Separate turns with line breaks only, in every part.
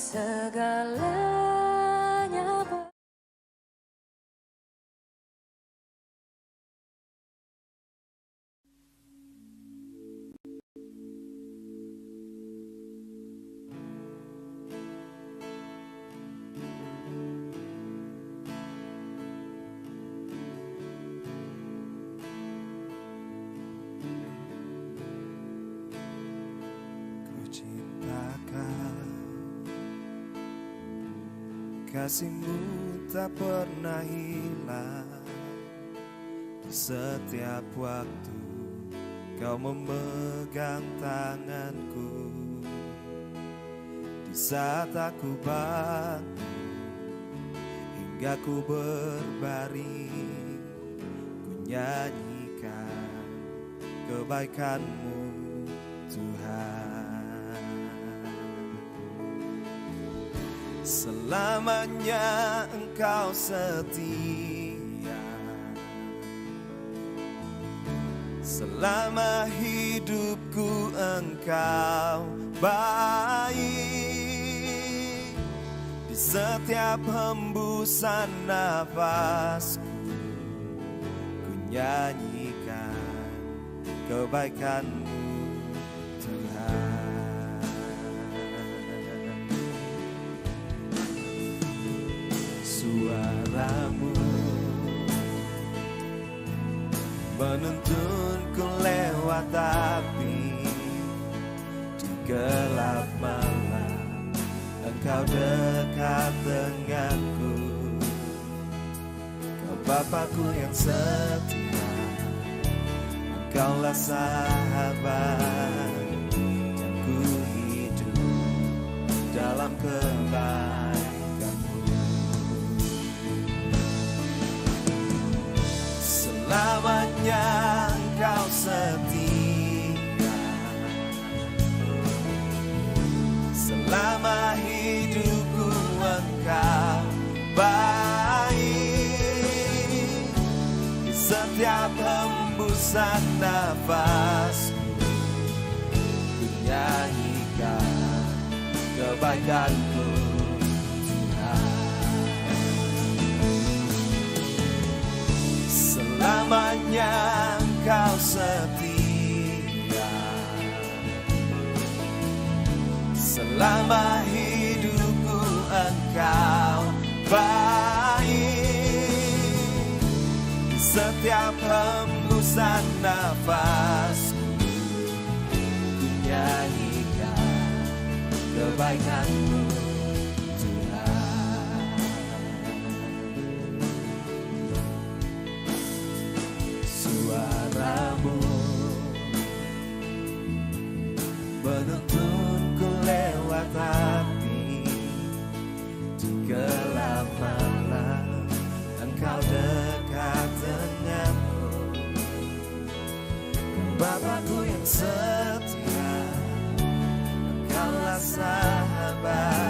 segalanya.
Kasihmu tak pernah hilang. Di setiap waktu kau memegang tanganku. Di saat aku bangun hingga ku berbaring, ku nyanyikan kebaikanmu Tuhan. Selamanya Engkau setia, selama hidupku Engkau baik. Di setiap hembusan nafasku, ku nyanyikan kebaikanmu Tuhan. Suaramu menuntunku lewat api. Di gelap malam Engkau dekat denganku. Kau Bapakku yang setia, Engkaulah sahabat yang ku hidup dalam kebaikan. Selamanya Engkau setia, selama hidupku Engkau baik. Di setiap hembusan nafasku, ku nyanyikan kebaikanmu selamanya Engkau setia, selama hidupku Engkau baik. Di setiap hembusan nafasku, ku nyanyikan kebaikanmu suaramu menuntunku lewat api. Di gelap malam Engkau dekat denganku. Bapakku yang setia, Engkaulah sahabat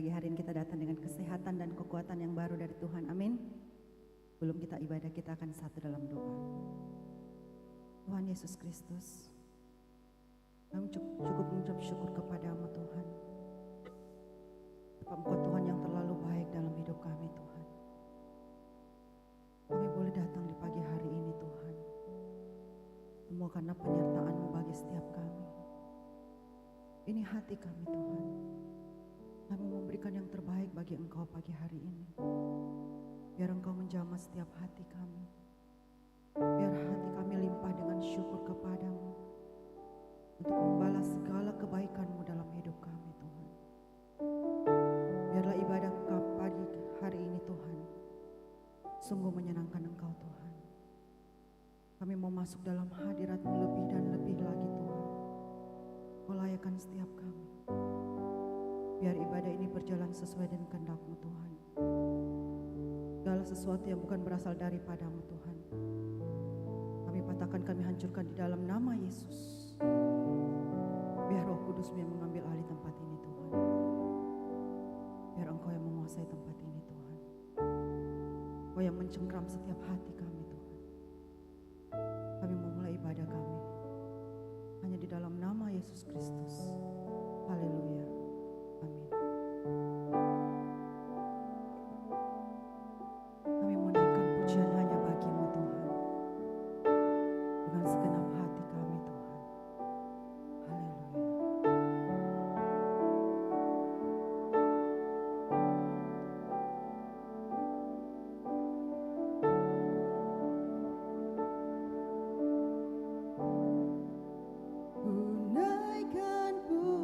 pagi hari ini kita datang dengan kesehatan dan kekuatan yang baru dari Tuhan. Amin. Sebelum kita ibadah, kita akan satu dalam doa. Tuhan Yesus Kristus, kami cukup mengucap syukur kepadamu Tuhan. Sebab Engkau Tuhan yang terlalu baik dalam hidup kami Tuhan. Kami boleh datang di pagi hari ini Tuhan. Semua karena penyertaan-Mu bagi setiap kami. Ini hati kami Tuhan. Kami memberikan yang terbaik bagi Engkau pagi hari ini. Biar Engkau menjamah setiap hati kami. Biar hati kami limpah dengan syukur kepadamu. Untuk membalas segala kebaikan-Mu dalam hidup kami Tuhan. Biarlah ibadah pagi hari ini Tuhan sungguh menyenangkan Engkau Tuhan. Kami mau masuk dalam hadirat-Mu lebih dan lebih lagi Tuhan. Kau layakkan setiap kami. Biar ibadah ini berjalan sesuai dengan kehendak-Mu Tuhan. Segala sesuatu yang bukan berasal daripadamu Tuhan, kami patahkan, kami hancurkan di dalam nama Yesus. Biar Roh Kudus-Mu yang mengambil alih tempat ini Tuhan. Biar Engkau yang menguasai tempat ini Tuhan. Engkau yang mencengkram setiap hati kami Tuhan. Kami memulai ibadah kami hanya di dalam nama Yesus Kristus. Haleluya. Amin. Kami menaikkan pujian hanya bagi-Mu Tuhan. Dengan segenap hati kami Tuhan. Haleluya. Ku naikkan pujian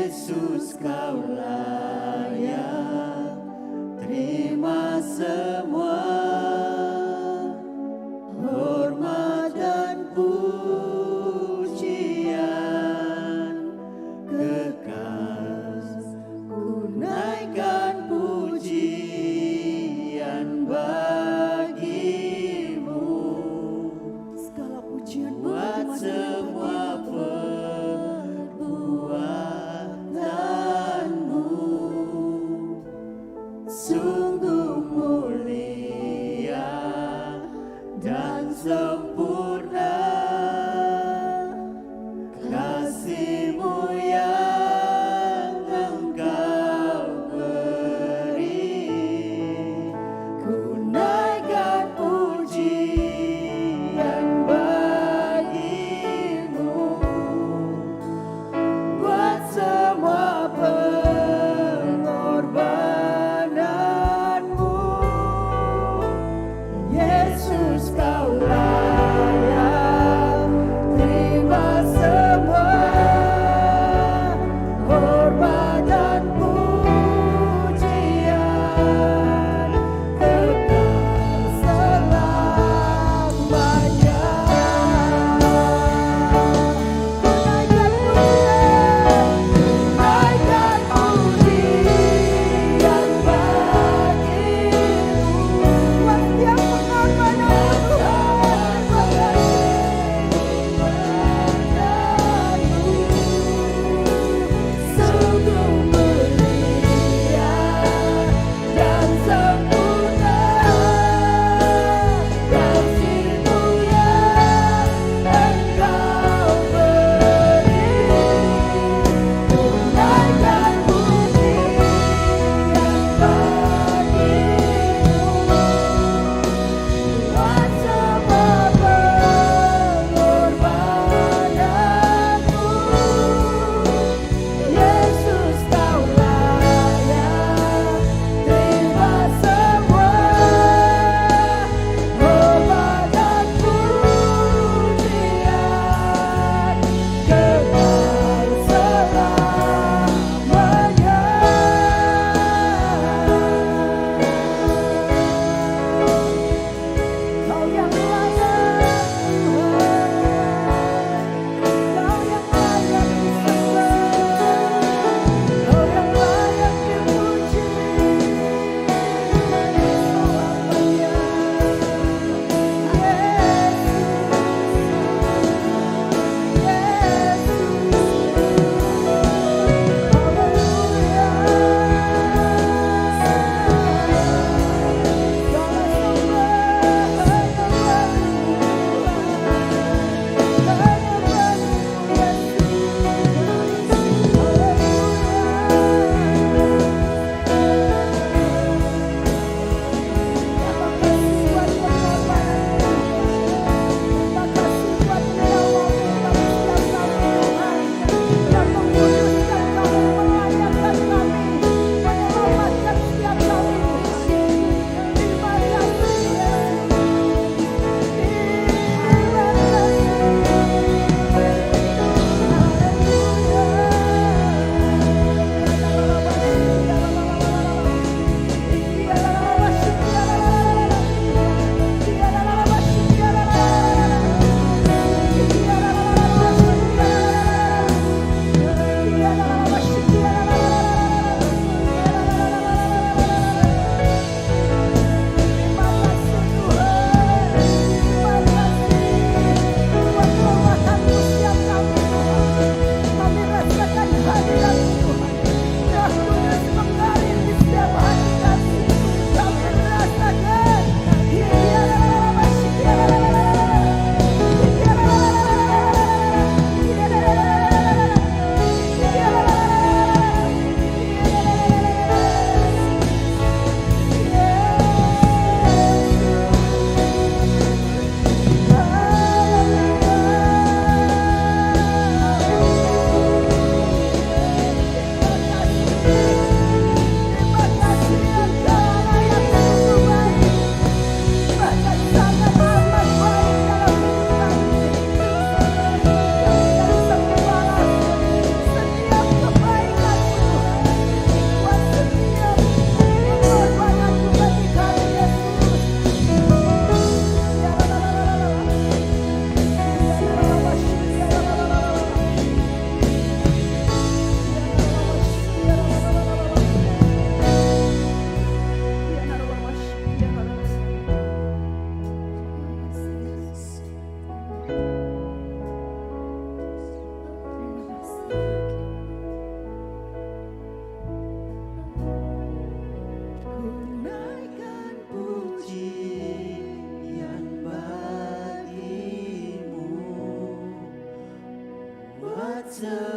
Yesus kau layak terima semua hormat dan pujian kekal. Ku naikkan pujian bagimu
Segala pujian
buat
berterima
semua perbuatanmu. Sungguh mulia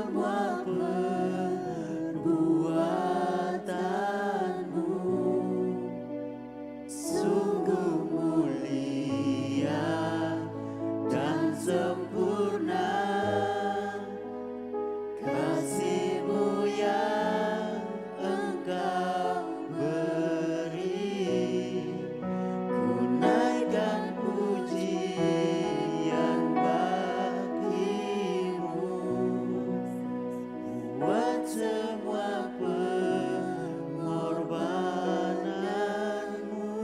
semua perbuatanmu sungguh mulia dan sempurna. Kasih-Mu yang Engkau beri, ku naikkan pujian bagi-Mu. Buat semua pengorbananmu,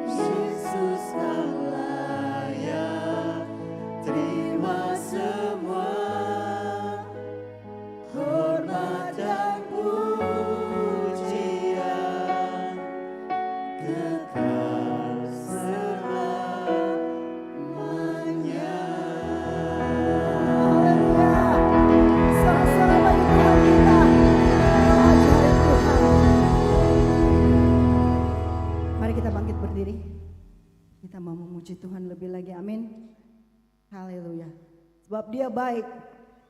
Yesus Kau layak terima semua hormat dan pujian kekal selamanya.
Sorak-sorak bagi Tuhan kita. Ajaib Tuhan. Mari kita bangkit berdiri. Kita mau memuji Tuhan lebih lagi. Amin. Haleluya. Sebab Dia baik.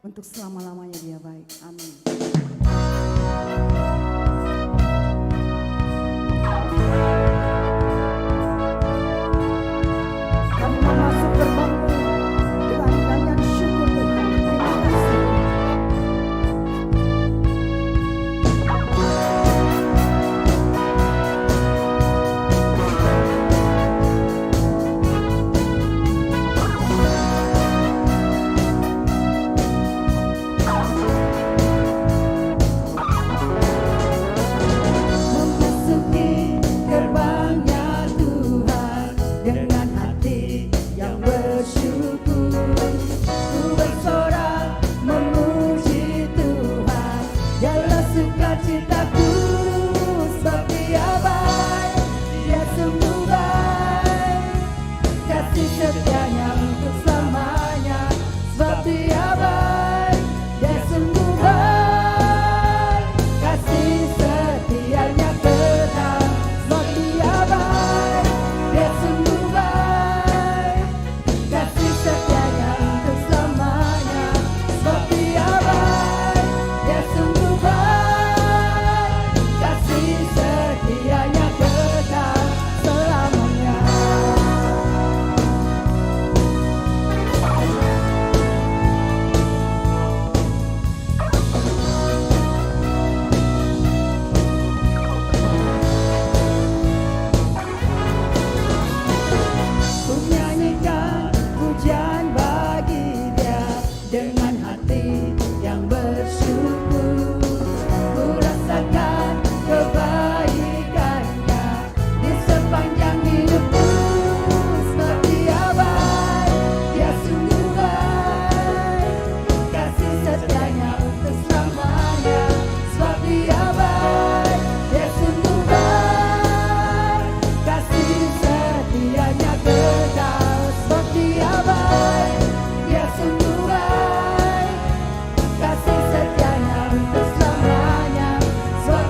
Untuk selama-lamanya Dia baik. Amin. Kami mau masuk gerbang-Mu dengan nyanyian syukur Tuhan. Terima kasih. Memasuki gerbangnya Tuhan dengan hati yang bersyukur, ku bersorak memuji Tuhan. Dialah sukacitaku, sebab Dia baik, Dia sungguh baik. Kasih setianya untuk selamanya, sebab Dia baik, Dia sungguh baik. Kasih setianya kekal, sebab Dia baik, Dia sungguh baik. Kasih setianya untuk selamanya, sebab Dia baik, Dia sungguh baik. Kasih setianya kekal selamanya. Ku nyanyikan pujian bagi Dia dengan hati yang bersyukur. Ku rasakan kebaikan-Nya di sepanjang hidupku, sebab Dia baik, Dia sungguh baik. Kasih setianya untuk selamanya, sebab Dia baik, Dia sungguh baik. Kasih setianya kekal, sebab Dia baik, Dia sungguh baik. Kasih setianya untuk selamanya, sebab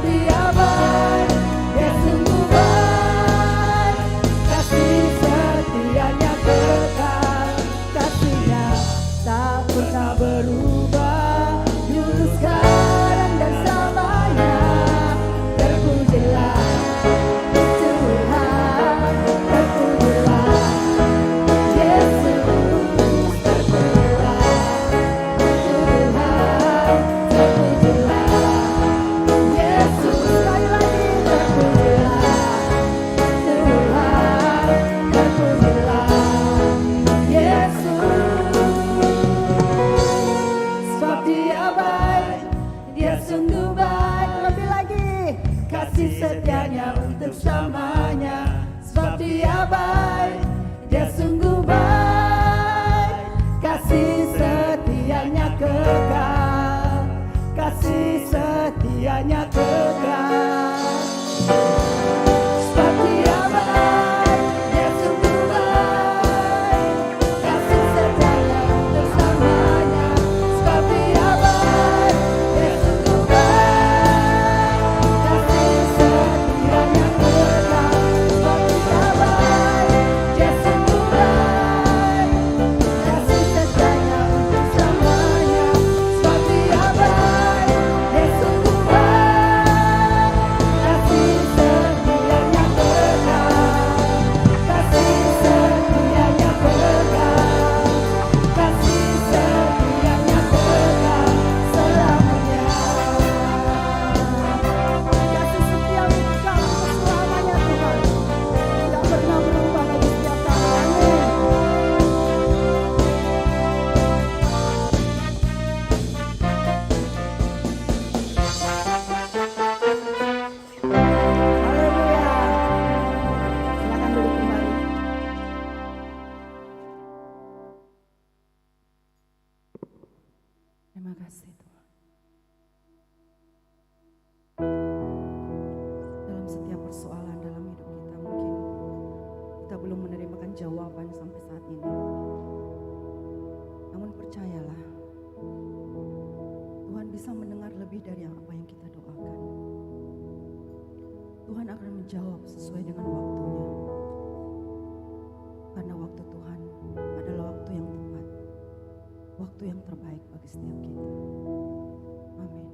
Terima kasih Tuhan. Dalam setiap persoalan dalam hidup kita mungkin kita belum menerimkan jawaban sampai saat ini. Namun percayalah, Tuhan bisa mendengar lebih dari apa yang kita doakan. Tuhan akan menjawab sesuai dengan waktunya. Karena waktu Tuhan adalah waktu yang tepat, waktu yang terbaik bagi setiap kita. Amin.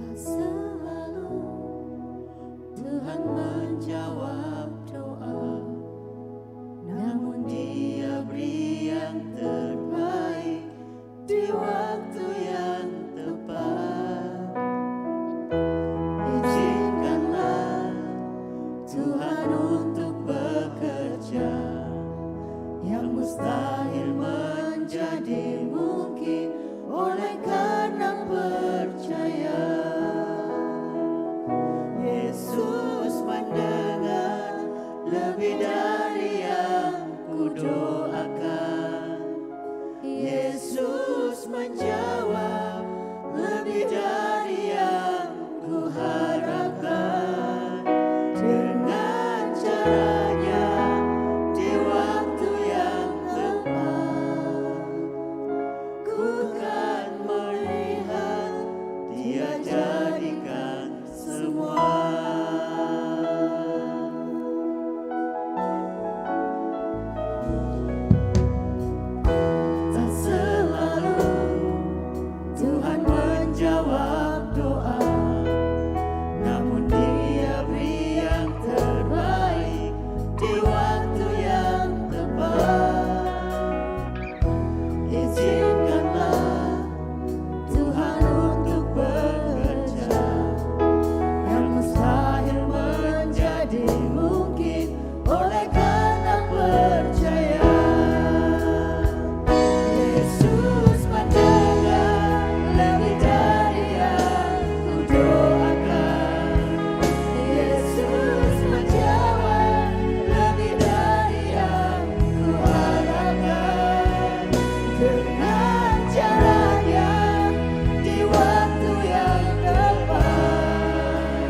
Tak selalu Tuhan menjawab doa, namun Dia beri yang terbaik di waktu yang tepat. Izinkanlah Tuhan untuk bekerja, yang mustahil menjadi mungkin oleh karena percaya. Yesus mendengar lebih dari yang kudoakan. Yesus menjawab lebih dari yang kuharapkan. Dengan caranya di waktu yang tepat, ku kan melihat Dia jadikan semua. Tak selalu Tuhan menjawab doa, namun Dia beri yang terbaik di waktu yang tepat. Izinkanlah Tuhan untuk bekerja, yang mustahil menjadi mungkin oleh karena percaya. Yesus mendengar lebih dari yang kudoakan. Yesus menjawab lebih dari yang kuharapkan. Dengan caranya di waktu yang tepat,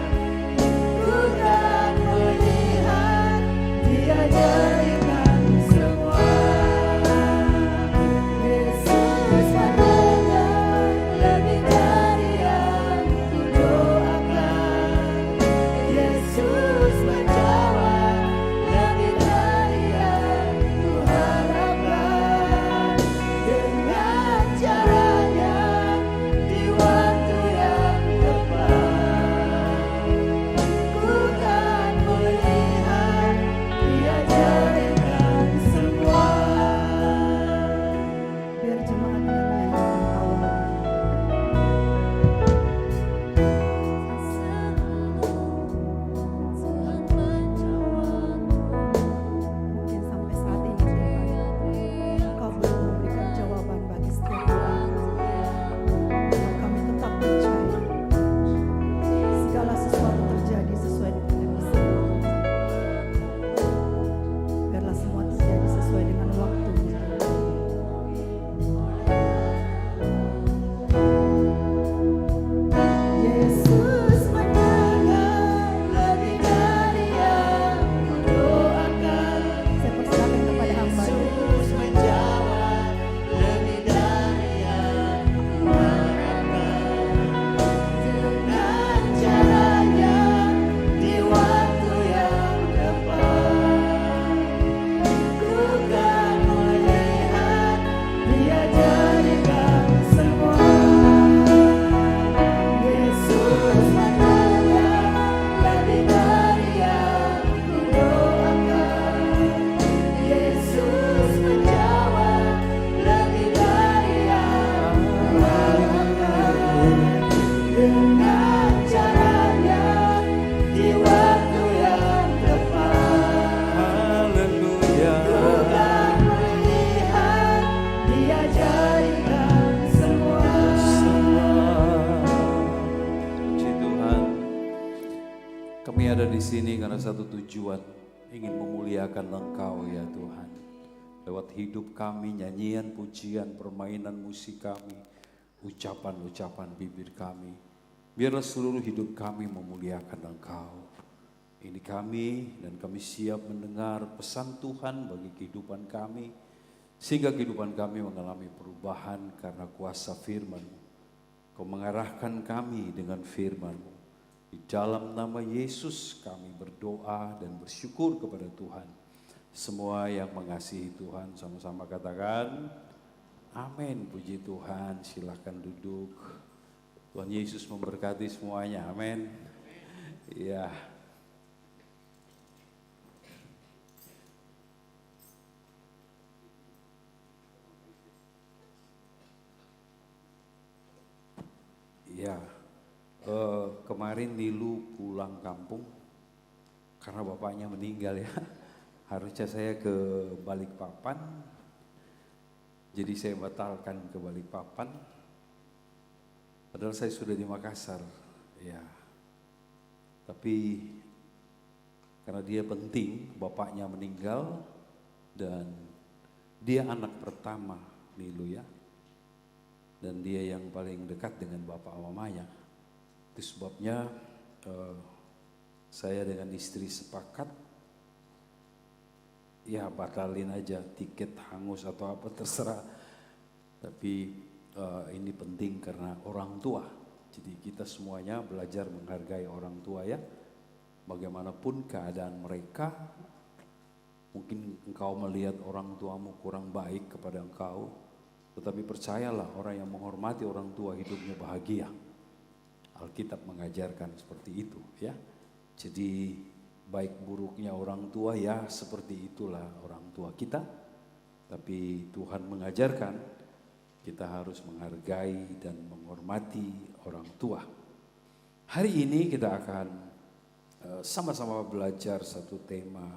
ku kan melihat Dia jadikan semua. Yesus mendengar lebih dari yang kudoakan. Yesus menjawab lebih dari yang kuharapkan. Dengan
di sini karena satu tujuan, ingin memuliakan Engkau ya Tuhan. Lewat hidup kami, nyanyian, pujian, permainan musik kami, ucapan-ucapan bibir kami. Biarlah seluruh hidup kami memuliakan Engkau. Ini kami dan kami siap mendengar pesan Tuhan bagi kehidupan kami. Sehingga kehidupan kami mengalami perubahan karena kuasa firman-Mu. Kau mengarahkan kami dengan firman-Mu. Di dalam nama Yesus kami berdoa dan bersyukur kepada Tuhan. Semua yang mengasihi Tuhan sama-sama katakan amin. Puji Tuhan, silakan duduk. Tuhan Yesus memberkati semuanya, amin. Ya. Ya. Kemarin Nilu pulang kampung karena bapaknya meninggal ya. Harusnya saya ke Balikpapan, jadi saya batalkan ke Balikpapan. Padahal saya sudah di Makassar, ya. Tapi karena dia penting, bapaknya meninggal dan dia anak pertama Nilu ya. Dan dia yang paling dekat dengan bapak mamanya. Itu sebabnya saya dengan istri sepakat ya batalin aja tiket hangus atau apa terserah. Tapi ini penting karena orang tua. Jadi kita semuanya belajar menghargai orang tua ya. Bagaimanapun keadaan mereka, mungkin engkau melihat orang tuamu kurang baik kepada engkau, tetapi percayalah orang yang menghormati orang tua hidupnya bahagia. Alkitab mengajarkan seperti itu ya. Jadi baik buruknya orang tua ya seperti itulah orang tua kita. Tapi Tuhan mengajarkan kita harus menghargai dan menghormati orang tua. Hari ini kita akan sama-sama belajar satu tema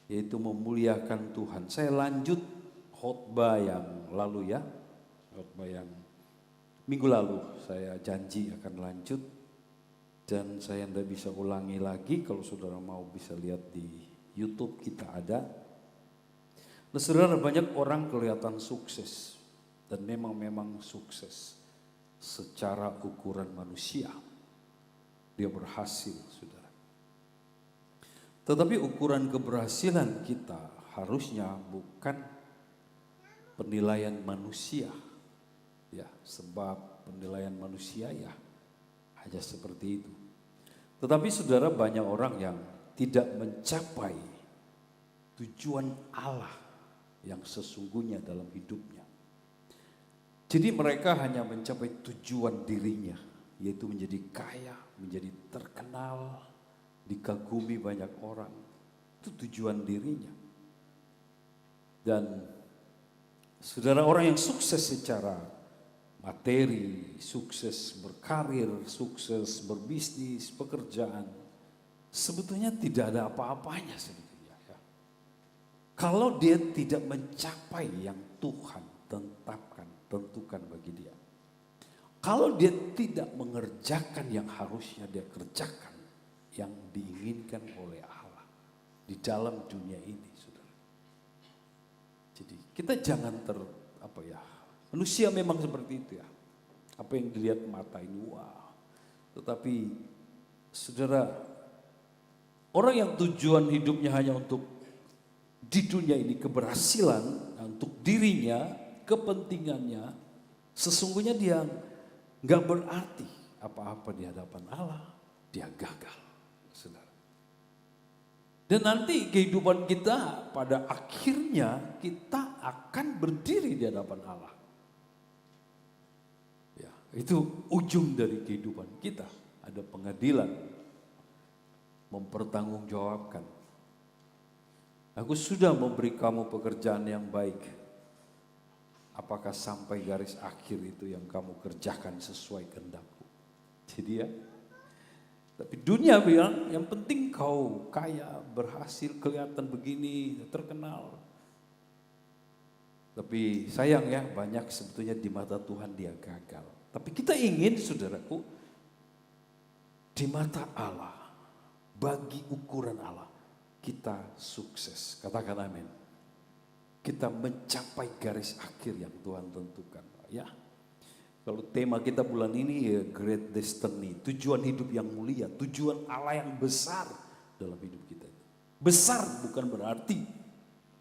yaitu memuliakan Tuhan. Saya lanjut khotbah yang lalu ya. Khotbah yang minggu lalu saya janji akan lanjut dan saya tidak bisa ulangi lagi. Kalau saudara mau bisa lihat di YouTube kita ada. Nah saudara, banyak orang kelihatan sukses dan memang sukses secara ukuran manusia. Dia berhasil saudara. Tetapi ukuran keberhasilan kita harusnya bukan penilaian manusia. Ya, sebab penilaian manusia ya hanya seperti itu. Tetapi saudara, banyak orang yang tidak mencapai tujuan Allah yang sesungguhnya dalam hidupnya. Jadi mereka hanya mencapai tujuan dirinya, yaitu menjadi kaya, menjadi terkenal, dikagumi banyak orang. Itu tujuan dirinya. Dan saudara, orang yang sukses secara materi, sukses berkarir, sukses berbisnis, pekerjaan, sebetulnya tidak ada apa-apanya sebetulnya ya. Kalau dia tidak mencapai yang Tuhan tentukan bagi dia. Kalau dia tidak mengerjakan yang harusnya dia kerjakan, yang diinginkan oleh Allah di dalam dunia ini, saudara. Jadi kita jangan manusia memang seperti itu ya. Apa yang dilihat mata ini wah. Tetapi saudara, orang yang tujuan hidupnya hanya untuk di dunia ini keberhasilan, untuk dirinya, kepentingannya, sesungguhnya dia nggak berarti apa-apa di hadapan Allah. Dia gagal, saudara. Dan nanti kehidupan kita pada akhirnya kita akan berdiri di hadapan Allah. Itu ujung dari kehidupan kita. Ada pengadilan, mempertanggungjawabkan. Aku sudah memberi kamu pekerjaan yang baik. Apakah sampai garis akhir itu yang kamu kerjakan sesuai kehendakku? Jadi ya, tapi dunia bilang yang penting kau kaya, berhasil, kelihatan begini, terkenal. Tapi sayang ya, banyak sebetulnya di mata Tuhan dia gagal. Tapi kita ingin saudaraku, di mata Allah, bagi ukuran Allah, kita sukses. Katakan amin. Kita mencapai garis akhir yang Tuhan tentukan. Ya, kalau tema kita bulan ini ya Great Destiny, tujuan hidup yang mulia, tujuan Allah yang besar dalam hidup kita. Besar bukan berarti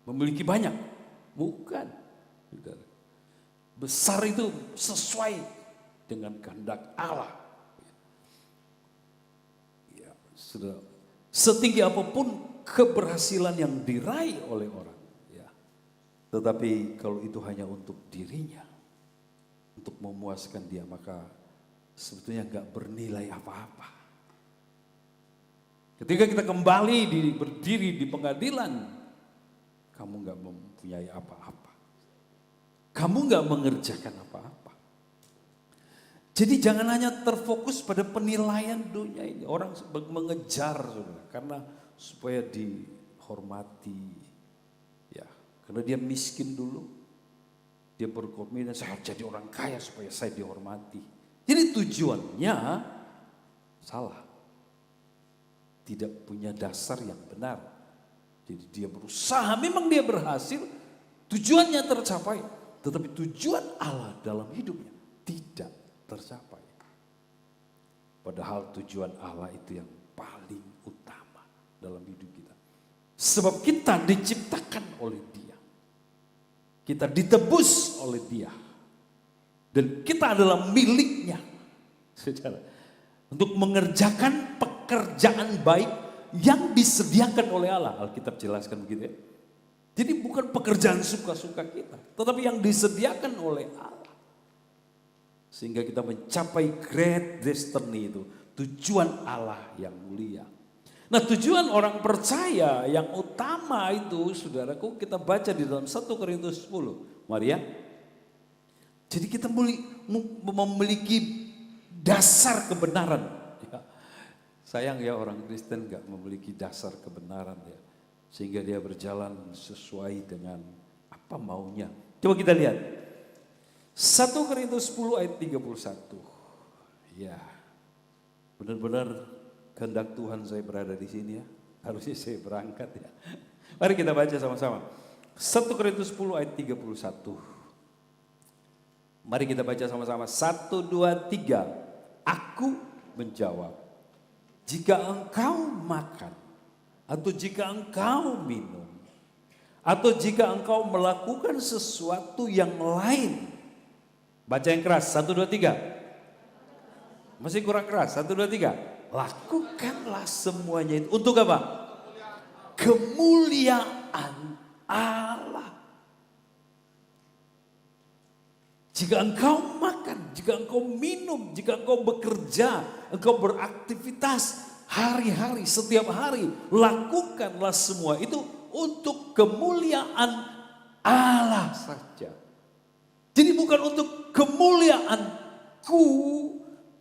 memiliki banyak, bukan. Besar itu sesuai dengan kehendak Allah. Ya, sudah. Setinggi apapun keberhasilan yang diraih oleh orang, ya. Tetapi kalau itu hanya untuk dirinya, untuk memuaskan dia, maka sebetulnya nggak bernilai apa-apa. Ketika kita kembali berdiri di pengadilan, kamu nggak mempunyai apa-apa. Kamu nggak mengerjakan apa-apa. Jadi jangan hanya terfokus pada penilaian dunia ini. Orang mengejar, saudara, karena supaya dihormati. Ya, karena dia miskin dulu, dia berkomitmen saya harus jadi orang kaya supaya saya dihormati. Jadi tujuannya salah. Tidak punya dasar yang benar. Jadi dia berusaha, memang dia berhasil, tujuannya tercapai. Tetapi tujuan Allah dalam hidupnya tidak tercapai. Padahal tujuan Allah itu yang paling utama dalam hidup kita. Sebab kita diciptakan oleh Dia. Kita ditebus oleh Dia. Dan kita adalah miliknya. Saudara, untuk mengerjakan pekerjaan baik yang disediakan oleh Allah. Alkitab jelaskan begitu ya. Jadi bukan pekerjaan suka-suka kita, tetapi yang disediakan oleh Allah. Sehingga kita mencapai great destiny itu, tujuan Allah yang mulia. Nah, tujuan orang percaya yang utama itu, saudaraku, kita baca di dalam 1 Korintus 10. Mari ya. Jadi kita memiliki dasar kebenaran. Ya. Sayang ya orang Kristen gak memiliki dasar kebenaran ya. Sehingga dia berjalan sesuai dengan apa maunya. Coba kita lihat. 1 Korintus 10 ayat 31. Ya, benar-benar kehendak Tuhan saya berada di sini ya. Harusnya saya berangkat ya. Mari kita baca sama-sama. 1 Korintus 10 ayat 31. Mari kita baca sama-sama. 1, 2, 3. Aku menjawab. Jika engkau makan. Atau jika engkau minum. Atau jika engkau melakukan sesuatu yang lain. Baca yang keras. 1, 2, 3. Masih kurang keras. 1, 2, 3. Lakukanlah semuanya itu. Untuk apa? Kemuliaan Allah. Jika engkau makan, jika engkau minum, jika engkau bekerja, engkau beraktivitas hari-hari, setiap hari, lakukanlah semua itu untuk kemuliaan Allah saja. Jadi bukan untuk kemuliaanku,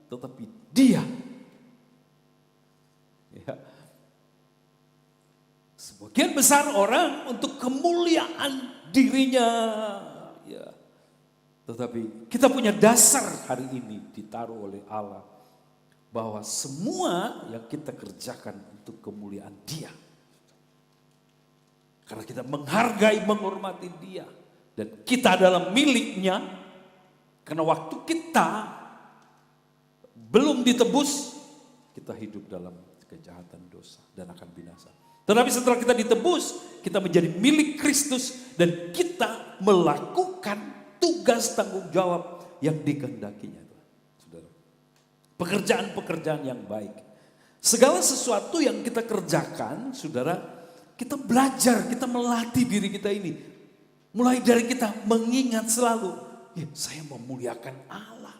tetapi Dia. Ya. Sebagian besar orang untuk kemuliaan dirinya. Ya. Tetapi kita punya dasar hari ini ditaruh oleh Allah. Bahwa semua yang kita kerjakan untuk kemuliaan Dia. Karena kita menghargai, menghormati Dia. Dan kita adalah miliknya. Karena waktu kita belum ditebus, kita hidup dalam kejahatan dosa dan akan binasa. Tetapi setelah kita ditebus, kita menjadi milik Kristus. Dan kita melakukan tugas tanggung jawab yang dikehendakinya. Pekerjaan-pekerjaan yang baik. Segala sesuatu yang kita kerjakan, saudara, kita belajar, kita melatih diri kita ini. Mulai dari kita mengingat selalu, ya, saya memuliakan Allah.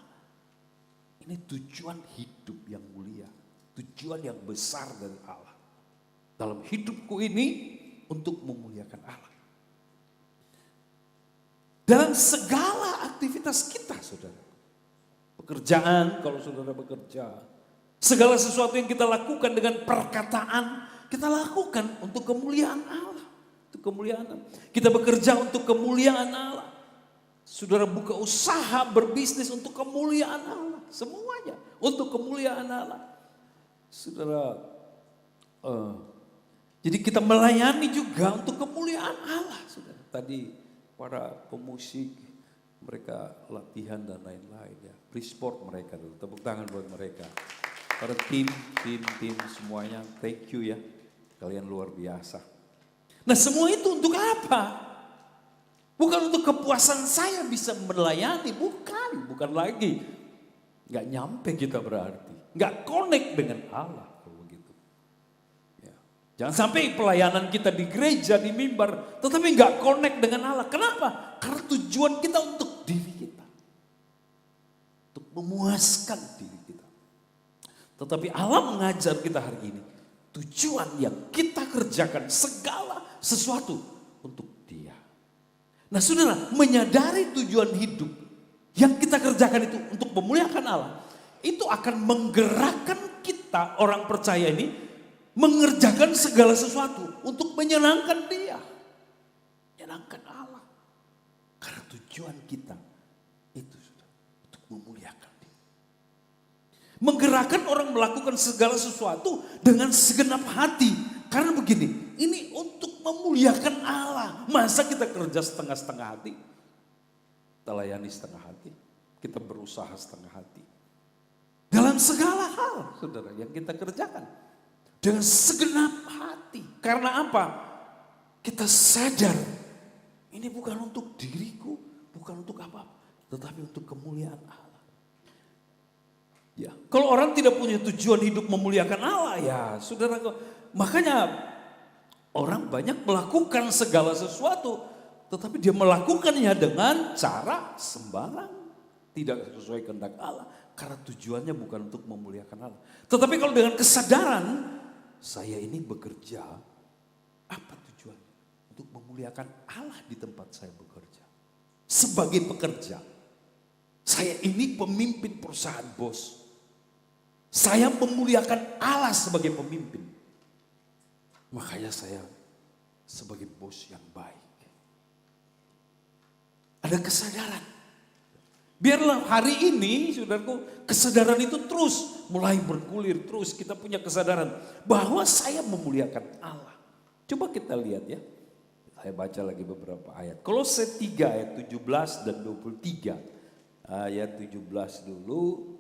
Ini tujuan hidup yang mulia. Tujuan yang besar dari Allah. Dalam hidupku ini untuk memuliakan Allah. Dalam segala aktivitas kita, saudara. Pekerjaan, kalau saudara bekerja. Segala sesuatu yang kita lakukan dengan perkataan, kita lakukan untuk kemuliaan Allah. Untuk kemuliaan Allah. Kita bekerja untuk kemuliaan Allah. Saudara buka usaha, berbisnis untuk kemuliaan Allah. Semuanya untuk kemuliaan Allah. Saudara, jadi kita melayani juga untuk kemuliaan Allah. Saudara. Tadi para pemusik, mereka latihan dan lain-lain ya. Beri support mereka dulu, tepuk tangan buat mereka. Para tim semuanya, thank you ya. Kalian luar biasa. Nah semua itu untuk apa? Bukan untuk kepuasan saya bisa melayani, bukan lagi. Nggak nyampe kita berarti, nggak connect dengan Allah kalau begitu. Ya. Jangan sampai pelayanan kita di gereja, di mimbar, tetapi nggak connect dengan Allah. Kenapa? Karena tujuan kita untuk diri kita, untuk memuaskan diri kita. Tetapi Allah mengajar kita hari ini, tujuan yang kita kerjakan segala sesuatu untuk Dia. Nah saudara, menyadari tujuan hidup yang kita kerjakan itu untuk memuliakan Allah, itu akan menggerakkan kita orang percaya ini mengerjakan segala sesuatu untuk menyenangkan Dia, menyenangkan Allah. Karena tujuan kita itu sudah untuk memuliakan Dia. Menggerakkan orang melakukan segala sesuatu dengan segenap hati. Karena begini, ini untuk memuliakan Allah. Masa kita kerja setengah-setengah hati? Kita layani setengah hati, kita berusaha setengah hati. Dalam segala hal, saudara, yang kita kerjakan. Dengan segenap hati. Karena apa? Kita sadar, ini bukan untuk diriku, bukan untuk apa-apa. Tetapi untuk kemuliaan Allah. Ya, kalau orang tidak punya tujuan hidup memuliakan Allah, ya saudara, makanya orang banyak melakukan segala sesuatu, tetapi dia melakukannya dengan cara sembarang. Tidak sesuai kehendak Allah. Karena tujuannya bukan untuk memuliakan Allah. Tetapi kalau dengan kesadaran, saya ini bekerja, apa tujuannya? Untuk memuliakan Allah di tempat saya bekerja. Sebagai pekerja, saya ini pemimpin perusahaan bos. Saya memuliakan Allah sebagai pemimpin. Makanya saya sebagai bos yang baik. Ada kesadaran. Biarlah hari ini, saudaraku, kesadaran itu terus mulai bergulir. Terus kita punya kesadaran bahwa saya memuliakan Allah. Coba kita lihat ya. Saya baca lagi beberapa ayat. Kolose 3 ayat 17 dan 23. Ayat 17 dulu.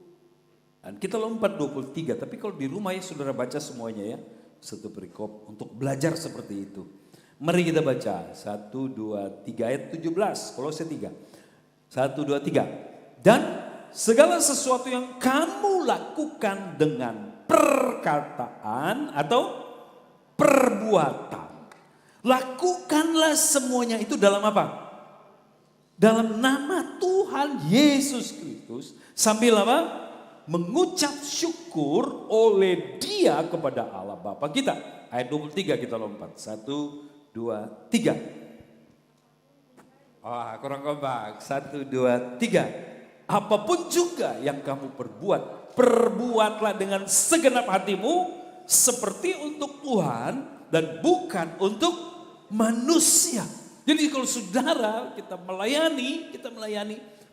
Dan kita lompat 23, tapi kalau di rumah ya saudara baca semuanya ya. Satu perikop untuk belajar seperti itu. Mari kita baca 1, 2, 3 ayat 17, Kolose 3. 1, 2, 3. Dan segala sesuatu yang kamu lakukan dengan perkataan atau perbuatan. Lakukanlah semuanya itu dalam apa? Dalam nama Tuhan Yesus Kristus. Sambil apa? Mengucap syukur oleh Dia kepada Allah Bapa kita. Ayat 23 kita lompat. 1, 2, 3. Wah, kurang kompak. 1, 2, 3. Apapun juga yang kamu perbuat, perbuatlah dengan segenap hatimu seperti untuk Tuhan dan bukan untuk manusia. Jadi kalau saudara kita melayani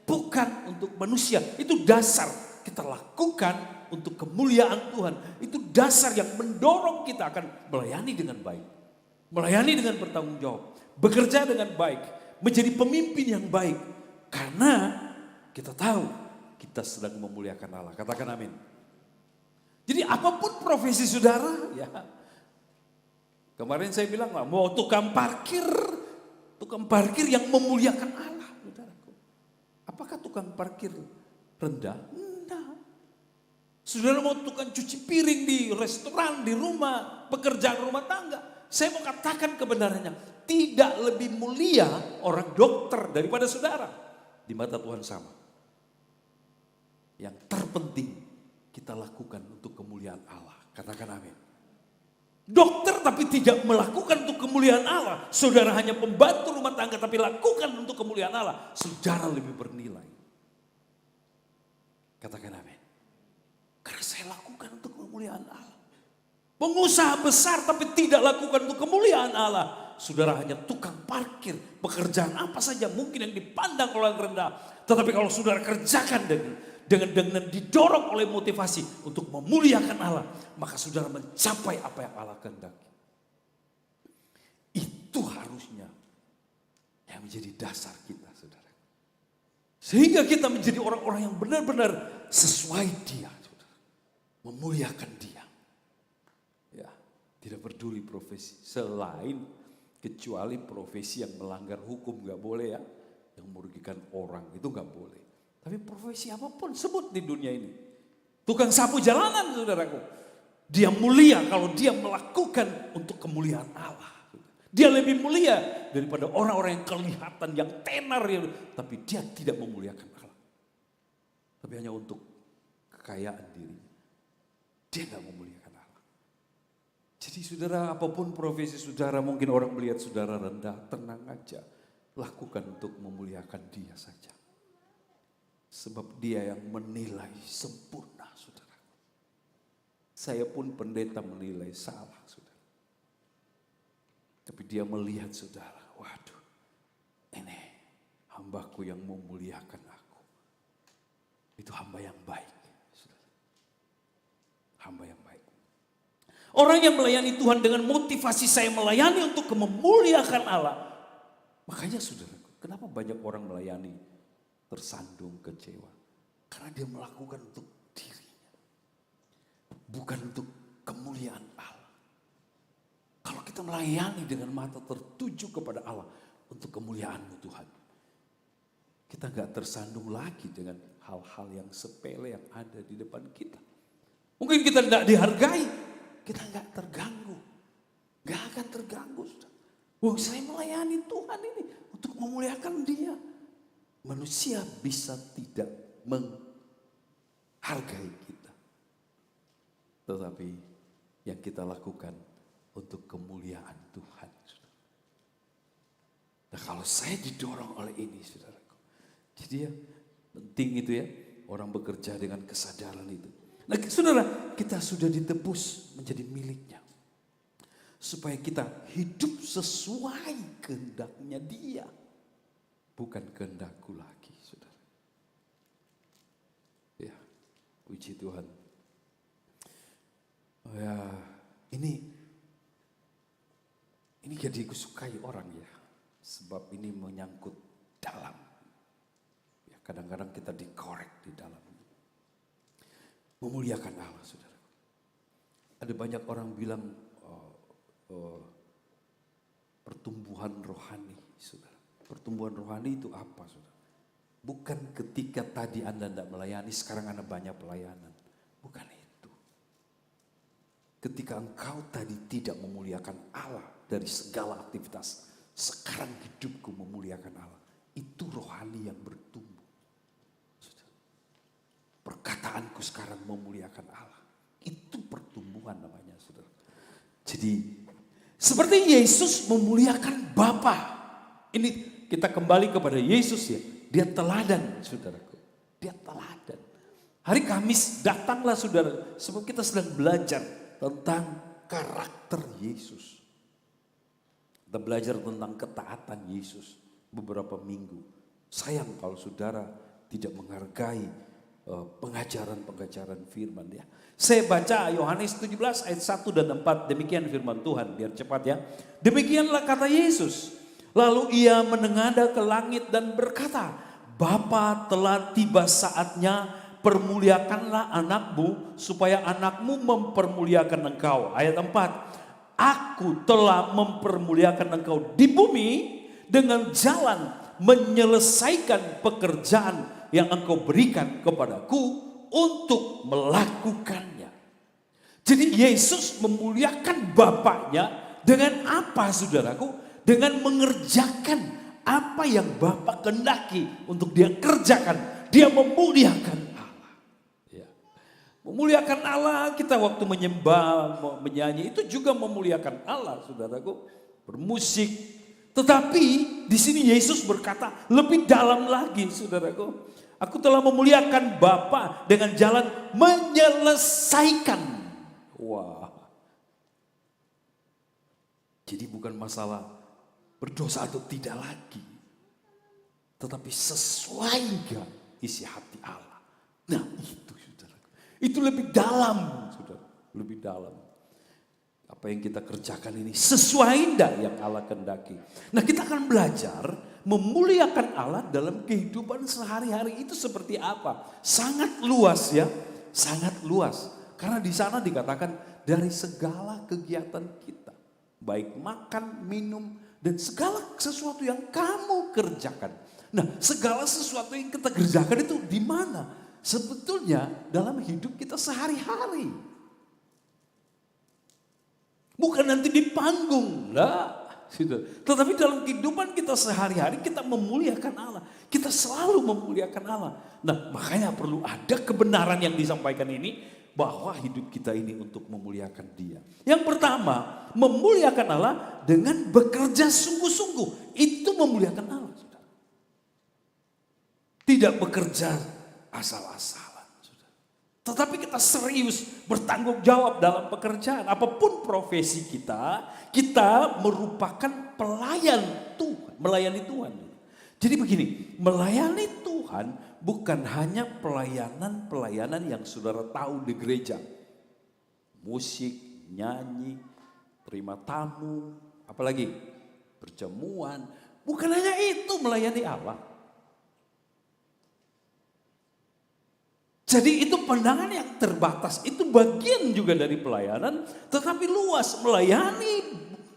bukan untuk manusia. Itu dasar. Kita lakukan untuk kemuliaan Tuhan. Itu dasar yang mendorong kita akan melayani dengan baik. Melayani dengan bertanggung jawab. Bekerja dengan baik. Menjadi pemimpin yang baik. Karena kita tahu kita sedang memuliakan Allah. Katakan amin. Jadi apapun profesi saudara, ya. Kemarin saya bilang mau tukang parkir yang memuliakan Allah, saudaraku. Apakah tukang parkir rendah? Saudara mau tukang cuci piring di restoran, di rumah, pekerjaan rumah tangga. Saya mau katakan kebenarannya. Tidak lebih mulia orang dokter daripada saudara. Di mata Tuhan sama. Yang terpenting kita lakukan untuk kemuliaan Allah. Katakan amin. Dokter tapi tidak melakukan untuk kemuliaan Allah. Saudara hanya pembantu rumah tangga tapi lakukan untuk kemuliaan Allah. Saudara lebih bernilai. Katakan amin. Karena saya lakukan untuk kemuliaan Allah. Pengusaha besar tapi tidak lakukan untuk kemuliaan Allah. Saudara hanya tukang parkir. Pekerjaan apa saja mungkin yang dipandang orang rendah. Tetapi kalau saudara kerjakan dengan didorong oleh motivasi untuk memuliakan Allah, maka saudara mencapai apa yang Allah kehendaki. Itu harusnya yang menjadi dasar kita, saudara. Sehingga kita menjadi orang-orang yang benar-benar sesuai Dia, saudara. Memuliakan Dia. Ya, tidak peduli profesi selain kecuali profesi yang melanggar hukum nggak boleh ya, yang merugikan orang itu nggak boleh. Tapi profesi apapun sebut di dunia ini, tukang sapu jalanan, saudaraku, dia mulia kalau dia melakukan untuk kemuliaan Allah. Dia lebih mulia daripada orang-orang yang kelihatan, yang tenar, tapi dia tidak memuliakan Allah. Tapi hanya untuk kekayaan dirinya. Dia tidak memuliakan Allah. Jadi saudara, apapun profesi saudara, mungkin orang melihat saudara rendah, tenang aja. Lakukan untuk memuliakan Dia saja. Sebab Dia yang menilai sempurna, saudara. Saya pun pendeta menilai salah, saudara. Tapi Dia melihat saudara, waduh, ini hambaku yang memuliakan aku. Itu hamba yang baik, saudara. Hamba yang baik. Orang yang melayani Tuhan dengan motivasi saya melayani untuk memuliakan Allah. Makanya saudara, kenapa banyak orang melayani tersandung, kecewa? Karena dia melakukan untuk dirinya. Bukan untuk kemuliaan Allah. Kalau kita melayani dengan mata tertuju kepada Allah untuk kemuliaan-Mu Tuhan. Kita gak tersandung lagi dengan hal-hal yang sepele yang ada di depan kita. Mungkin kita tidak dihargai, kita gak terganggu. Gak akan terganggu. Wah, saya melayani Tuhan ini untuk memuliakan Dia. Manusia bisa tidak menghargai kita. Tetapi yang kita lakukan untuk kemuliaan Tuhan. Nah, kalau saya didorong oleh ini, saudaraku. Jadi ya penting itu ya, orang bekerja dengan kesadaran itu. Nah saudara, kita sudah ditebus menjadi miliknya. Supaya kita hidup sesuai kehendaknya Dia. Bukan kehendakku lagi, saudara. Ya, puji Tuhan. Oh ya, ini jadi kusukai orang ya. Sebab ini menyangkut dalam. Ya, kadang-kadang kita dikorek di dalam. Memuliakan Allah, saudara. Ada banyak orang bilang pertumbuhan rohani, saudara. Pertumbuhan rohani itu apa, saudara? Bukan ketika tadi Anda tidak melayani, sekarang Anda banyak pelayanan. Bukan itu. Ketika engkau tadi tidak memuliakan Allah dari segala aktivitas, sekarang hidupku memuliakan Allah. Itu rohani yang bertumbuh. Saudara. Perkataanku sekarang memuliakan Allah. Itu pertumbuhan namanya, saudara. Jadi seperti Yesus memuliakan Bapa. Ini kita kembali kepada Yesus ya. Dia teladan, saudaraku. Dia teladan. Hari Kamis datanglah saudara. Sebab kita sedang belajar tentang karakter Yesus. Kita belajar tentang ketaatan Yesus beberapa minggu. Sayang kalau saudara tidak menghargai pengajaran-pengajaran firman ya. Saya baca Yohanes 17 ayat 1 dan 4. Demikian firman Tuhan, biar cepat ya. Demikianlah kata Yesus. Lalu ia menengadah ke langit dan berkata, Bapa, telah tiba saatnya, permuliakanlah anakmu supaya anakmu mempermuliakan engkau. Ayat 4. Aku telah mempermuliakan engkau di bumi dengan jalan menyelesaikan pekerjaan yang engkau berikan kepadaku untuk melakukannya. Jadi Yesus memuliakan Bapaknya dengan apa, saudaraku? Dengan mengerjakan apa yang Bapa kehendaki untuk dia kerjakan. Dia memuliakan Allah. Ya. Memuliakan Allah, kita waktu menyembah, menyanyi itu juga memuliakan Allah, saudaraku. Bermusik. Tetapi di sini Yesus berkata lebih dalam lagi, saudaraku. Aku telah memuliakan Bapa dengan jalan menyelesaikan. Wah. Jadi bukan masalah berdosa atau tidak lagi. Tetapi sesuai dengan isi hati Allah. Nah itu saudara. Itu lebih dalam saudara. Lebih dalam. Apa yang kita kerjakan ini sesuai enggak yang Allah kehendaki. Nah kita akan belajar memuliakan Allah dalam kehidupan sehari-hari itu seperti apa. Sangat luas ya. Sangat luas. Karena di sana dikatakan dari segala kegiatan kita. Baik makan, minum, dan segala sesuatu yang kamu kerjakan. Nah, segala sesuatu yang kita kerjakan itu di mana? Sebetulnya dalam hidup kita sehari-hari. Bukan nanti di panggung, lah. Tetapi dalam kehidupan kita sehari-hari kita memuliakan Allah. Kita selalu memuliakan Allah. Nah, makanya perlu ada kebenaran yang disampaikan ini. Bahwa hidup kita ini untuk memuliakan Dia. Yang pertama, memuliakan Allah dengan bekerja sungguh-sungguh. Itu memuliakan Allah. Saudara. Tidak bekerja asal-asalan. Saudara. Tetapi kita serius bertanggung jawab dalam pekerjaan. Apapun profesi kita merupakan pelayan Tuhan. Melayani Tuhan. Jadi begini, melayani Tuhan bukan hanya pelayanan yang saudara tahu di gereja. Musik, nyanyi, terima tamu, apalagi perjamuan. Bukan hanya itu melayani Allah. Jadi itu pandangan yang terbatas, itu bagian juga dari pelayanan. Tetapi luas, melayani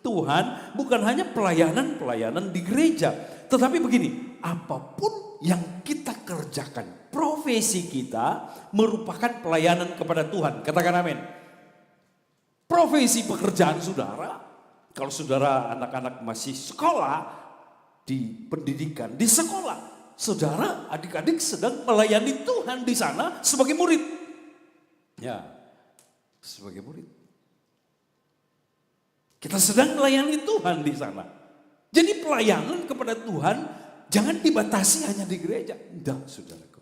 Tuhan bukan hanya pelayanan di gereja. Tetapi begini, apapun yang kita kerjakan, profesi kita merupakan pelayanan kepada Tuhan. Katakan amin. Profesi pekerjaan saudara, kalau saudara anak-anak masih sekolah, di pendidikan, di sekolah, saudara adik-adik sedang melayani Tuhan di sana sebagai murid. Ya, sebagai murid. Kita sedang melayani Tuhan di sana. Jadi pelayanan kepada Tuhan jangan dibatasi hanya di gereja. Tidak, saudaraku.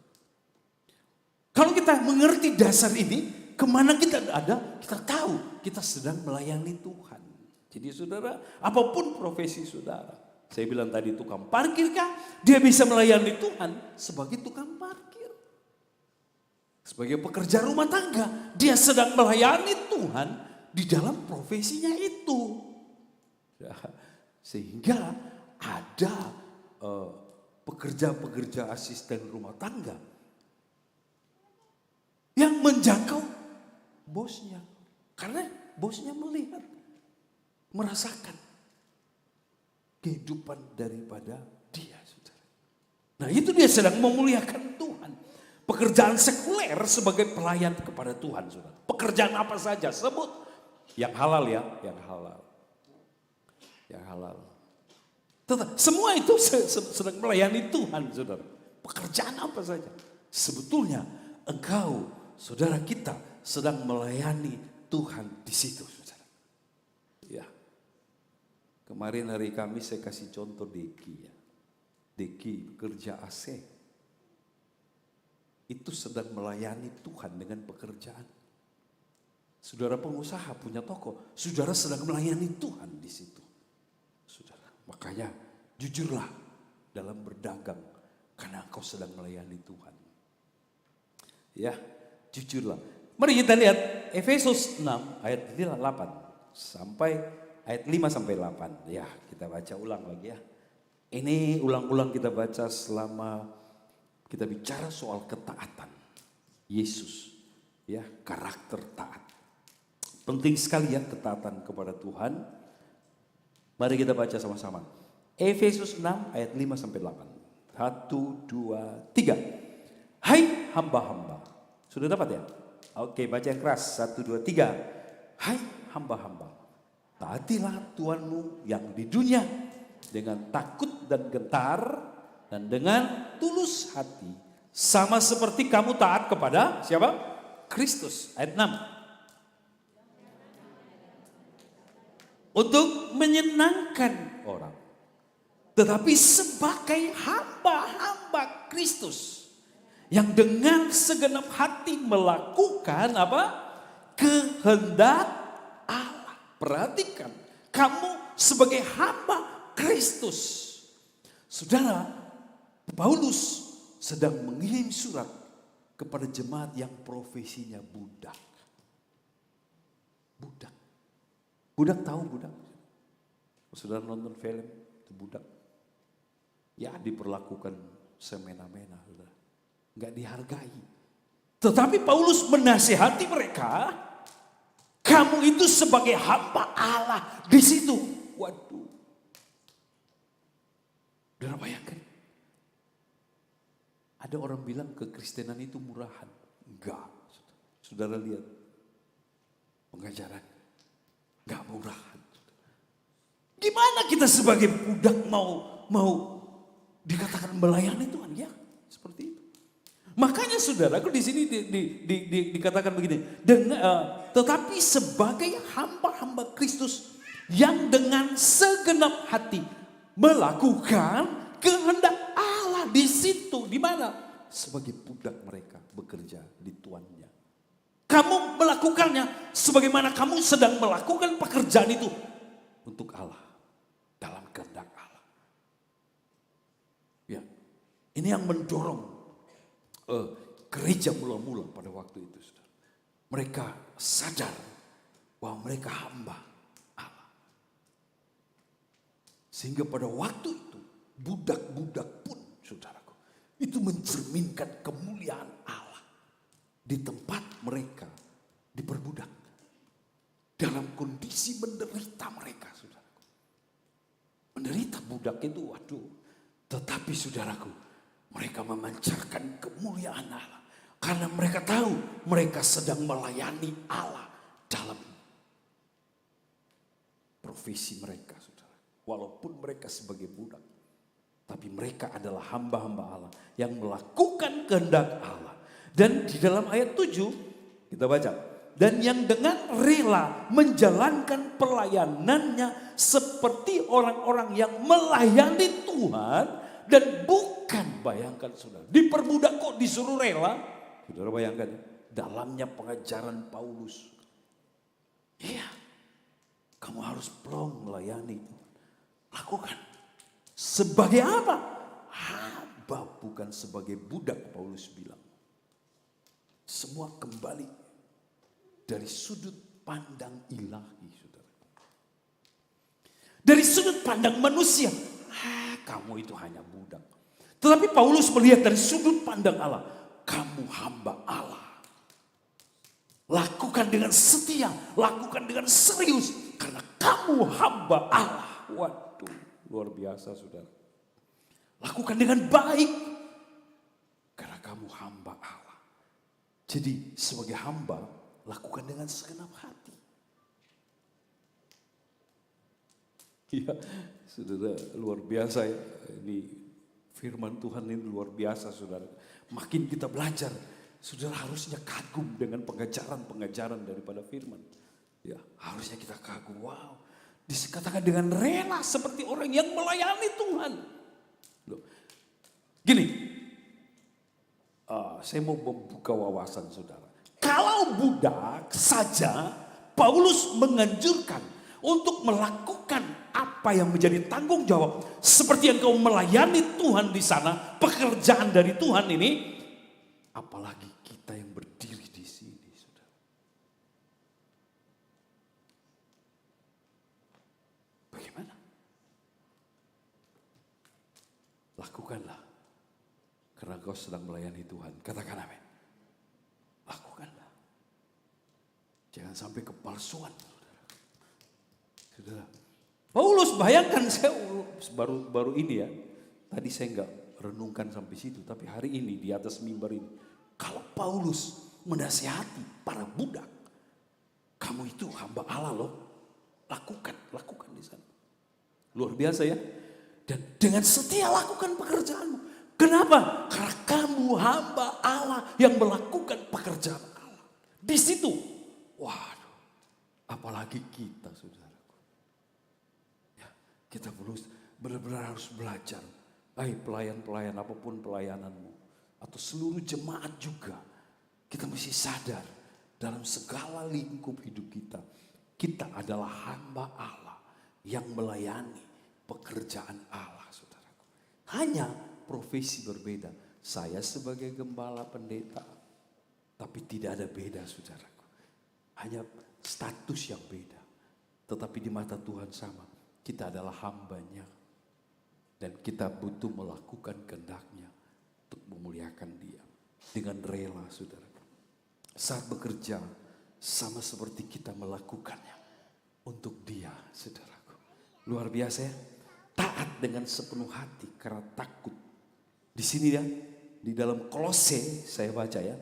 Kalau kita mengerti dasar ini, kemana kita ada, kita tahu kita sedang melayani Tuhan. Jadi saudara, apapun profesi saudara. Saya bilang tadi tukang parkir kah? Dia bisa melayani Tuhan sebagai tukang parkir. Sebagai pekerja rumah tangga, dia sedang melayani Tuhan di dalam profesinya itu. Ya. Sehingga ada pekerja-pekerja asisten rumah tangga yang menjangkau bosnya. Karena bosnya melihat, merasakan kehidupan daripada dia. Saudara. Nah itu dia sedang memuliakan Tuhan. Pekerjaan sekuler sebagai pelayan kepada Tuhan. Saudara. Pekerjaan apa saja sebut. Yang halal ya, yang halal. Yang halal. Tetap, semua itu sedang melayani Tuhan, saudara. Pekerjaan apa saja. Sebetulnya engkau, saudara kita sedang melayani Tuhan di situ, saudara. Ya. Kemarin hari Kamis saya kasih contoh Deki ya. Deki kerja AC. Itu sedang melayani Tuhan dengan pekerjaan. Saudara pengusaha punya toko, saudara sedang melayani Tuhan di situ. Saudara, makanya jujurlah dalam berdagang karena engkau sedang melayani Tuhan. Ya, jujurlah. Mari kita lihat Efesus 6 ayat 8 sampai ayat 5 sampai 8. Ya, kita baca ulang lagi ya. Ini ulang-ulang kita baca selama kita bicara soal ketaatan Yesus. Ya, karakter taat. Penting sekali ya ketaatan kepada Tuhan. Mari kita baca sama-sama. Efesus 6 ayat 5 sampai 8. 1, 2, 3. Hai hamba-hamba. Sudah dapat ya? Oke, baca yang keras. 1, 2, 3. Hai hamba-hamba. Taatilah Tuhanmu yang di dunia dengan takut dan gentar dan dengan tulus hati. Sama seperti kamu taat kepada siapa? Kristus. Ayat 6. Untuk menyenangkan orang. Tetapi sebagai hamba-hamba Kristus. Yang dengan segenap hati melakukan apa? Kehendak Allah. Perhatikan. Kamu sebagai hamba Kristus. Saudara, Paulus sedang mengirim surat kepada jemaat yang profesinya budak. Budak. Budak tahu budak? Saudara nonton film itu budak. Ya diperlakukan semena-mena. Nggak dihargai. Tetapi Paulus menasihati mereka. Kamu itu sebagai hamba Allah di situ. Waduh. Saudara bayangkan. Ada orang bilang kekristenan itu murahan. Enggak. Saudara lihat pengajaran. Enggak murahan. Gimana kita sebagai budak mau dikatakan melayani Tuhan? Ya, seperti itu. Makanya saudaraku di sini dikatakan begini. Tetapi sebagai hamba-hamba Kristus yang dengan segenap hati melakukan kehendak Allah di situ. Di mana? Sebagai budak mereka bekerja di tuannya. Kamu melakukannya sebagaimana kamu sedang melakukan pekerjaan itu untuk Allah. Dalam kehendak Allah. Ya, ini yang mendorong gereja mula-mula pada waktu itu. Saudara. Mereka sadar bahwa mereka hamba Allah. Sehingga pada waktu itu budak-budak pun saudaraku itu mencerminkan kemuliaan Allah di tempat mereka diperbudak. Dalam kondisi menderita mereka saudaraku. Menderita budak itu waduh. Tetapi saudaraku mereka memancarkan kemuliaan Allah. Karena mereka tahu mereka sedang melayani Allah dalam profesi mereka saudara. Walaupun mereka sebagai budak. Tapi mereka adalah hamba-hamba Allah yang melakukan kehendak Allah. Dan di dalam ayat 7 kita baca. Dan yang dengan rela menjalankan pelayanannya seperti orang-orang yang melayani Tuhan. Dan bukan, bayangkan saudara, diperbudak kok disuruh rela. Saudara bayangkan, dalamnya pengajaran Paulus. Iya, kamu harus plong melayani. Lakukan. Sebagai apa? Hamba bukan sebagai budak, Paulus bilang. Semua kembali dari sudut pandang ilahi, saudara. Dari sudut pandang manusia, kamu itu hanya budak. Tetapi Paulus melihat dari sudut pandang Allah, kamu hamba Allah. Lakukan dengan setia, lakukan dengan serius, karena kamu hamba Allah. Waduh, luar biasa saudara. Lakukan dengan baik, karena kamu hamba Allah. Jadi sebagai hamba, lakukan dengan segenap hati. Iya, saudara, luar biasa ya. Ini firman Tuhan ini luar biasa saudara. Makin kita belajar, saudara harusnya kagum dengan pengajaran-pengajaran daripada firman. Ya, harusnya kita kagum. Wow, dikatakan dengan rela seperti orang yang melayani Tuhan. Loh. Gini, saya mau membuka wawasan saudara. Kalau budak saja, Paulus menganjurkan untuk melakukan apa yang menjadi tanggung jawab. Seperti yang kau melayani Tuhan di sana, pekerjaan dari Tuhan ini. Apalagi kita yang berdiri di sini, saudara. Bagaimana? Lakukanlah. Karena kau sedang melayani Tuhan. Katakan amin. Lakukanlah. Jangan sampai kepalsuan. Saudara, Paulus bayangkan saya baru ini ya. Tadi saya enggak renungkan sampai situ. Tapi hari ini di atas mimbar ini. Kalau Paulus menasihati para budak. Kamu itu hamba Allah loh. Lakukan di sana. Luar biasa ya. Dan dengan setia lakukan pekerjaanmu. Kenapa? Karena kamu hamba Allah yang melakukan pekerjaan Allah. Di situ. Waduh. Apalagi kita saudara. Kita benar-benar harus belajar. Pelayan-pelayan apapun pelayananmu. Atau seluruh jemaat juga. Kita mesti sadar. Dalam segala lingkup hidup kita. Kita adalah hamba Allah. Yang melayani pekerjaan Allah saudaraku. Hanya profesi berbeda. Saya sebagai gembala pendeta. Tapi tidak ada beda saudaraku. Hanya status yang beda. Tetapi di mata Tuhan sama. Kita adalah hambanya. Dan kita butuh melakukan kehendak-Nya untuk memuliakan Dia. Dengan rela saudaraku. Saat bekerja sama seperti kita melakukannya. Untuk Dia saudaraku. Luar biasa ya. Taat dengan sepenuh hati karena takut. Di sini ya. Di dalam Kolose saya baca ya.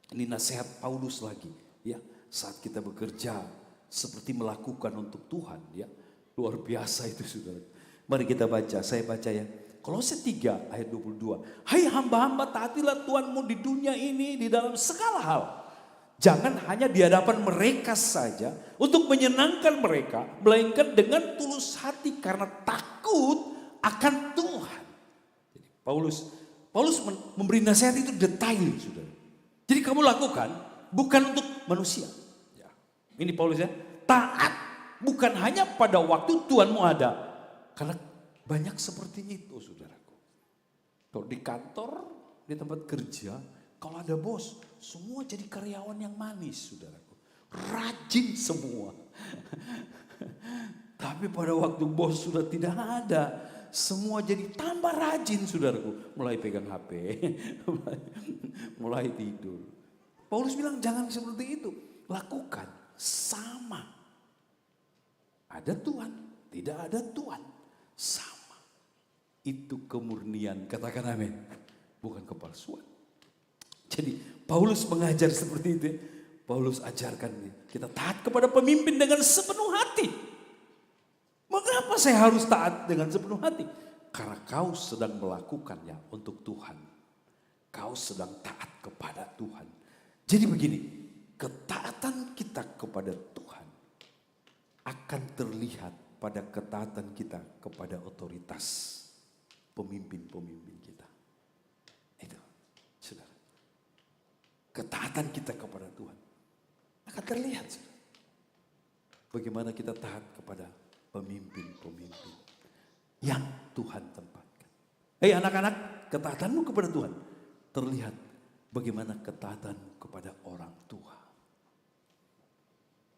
Ini nasihat Paulus lagi ya, saat kita bekerja seperti melakukan untuk Tuhan ya. Luar biasa itu saudara. Mari kita baca, saya baca ya. Kolose 3 ayat 22. Hai hamba-hamba, taatilah Tuhanmu di dunia ini di dalam segala hal. Jangan hanya di hadapan mereka saja untuk menyenangkan mereka, melainkan dengan tulus hati karena takut akan Tuhan. Jadi Paulus memberi nasihat itu detail saudara. Jadi kamu lakukan bukan untuk manusia. Ya. Ini Paulus ya. Taat bukan hanya pada waktu Tuhanmu ada. Karena banyak seperti itu saudaraku. Kalau di kantor, di tempat kerja, kalau ada bos, semua jadi karyawan yang manis saudaraku. Rajin semua. Tapi pada waktu bos sudah tidak ada, semua jadi tambah rajin saudaraku. Mulai pegang HP, mulai tidur. Paulus bilang jangan seperti itu. Lakukan sama. Ada Tuhan, tidak ada Tuhan. Sama. Itu kemurnian, katakan amin. Bukan kepalsuan. Jadi Paulus mengajar seperti itu. Paulus ajarkan kita taat kepada pemimpin dengan sepenuh hati. Mengapa saya harus taat dengan sepenuh hati? Karena kau sedang melakukannya untuk Tuhan. Kau sedang taat kepada Tuhan. Jadi begini, ketaatan kita kepada Tuhan akan terlihat pada ketaatan kita kepada otoritas pemimpin-pemimpin kita. Itu, saudara. Ketaatan kita kepada Tuhan akan terlihat, saudara. Bagaimana kita taat kepada pemimpin-pemimpin yang Tuhan tempatkan. Hei anak-anak, ketaatanmu kepada Tuhan terlihat bagaimana ketaatan kepada orang tua.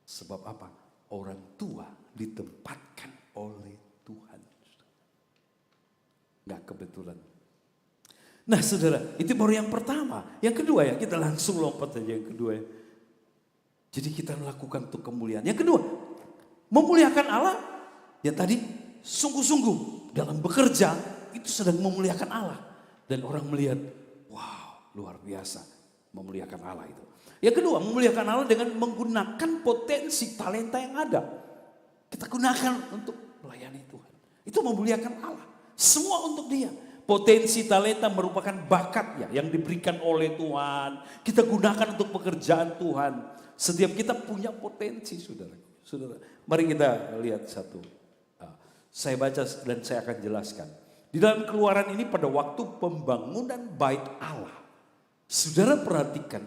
Sebab apa? Orang tua ditempatkan oleh Tuhan. Nggak kebetulan. Nah saudara, itu baru yang pertama. Yang kedua ya, kita langsung lompat saja yang kedua ya. Jadi kita melakukan untuk kemuliaan. Yang kedua, memuliakan Allah. Ya tadi sungguh-sungguh dalam bekerja itu sedang memuliakan Allah. Dan orang melihat, wow luar biasa memuliakan Allah itu. Yang kedua, memuliakan Allah dengan menggunakan potensi talenta yang ada. Kita gunakan untuk melayani Tuhan. Itu memuliakan Allah. Semua untuk Dia. Potensi talenta merupakan bakat ya yang diberikan oleh Tuhan. Kita gunakan untuk pekerjaan Tuhan. Setiap kita punya potensi saudara. Saudara, mari kita lihat satu. Saya baca dan saya akan jelaskan. Di dalam Keluaran ini pada waktu pembangunan bait Allah. Saudara perhatikan.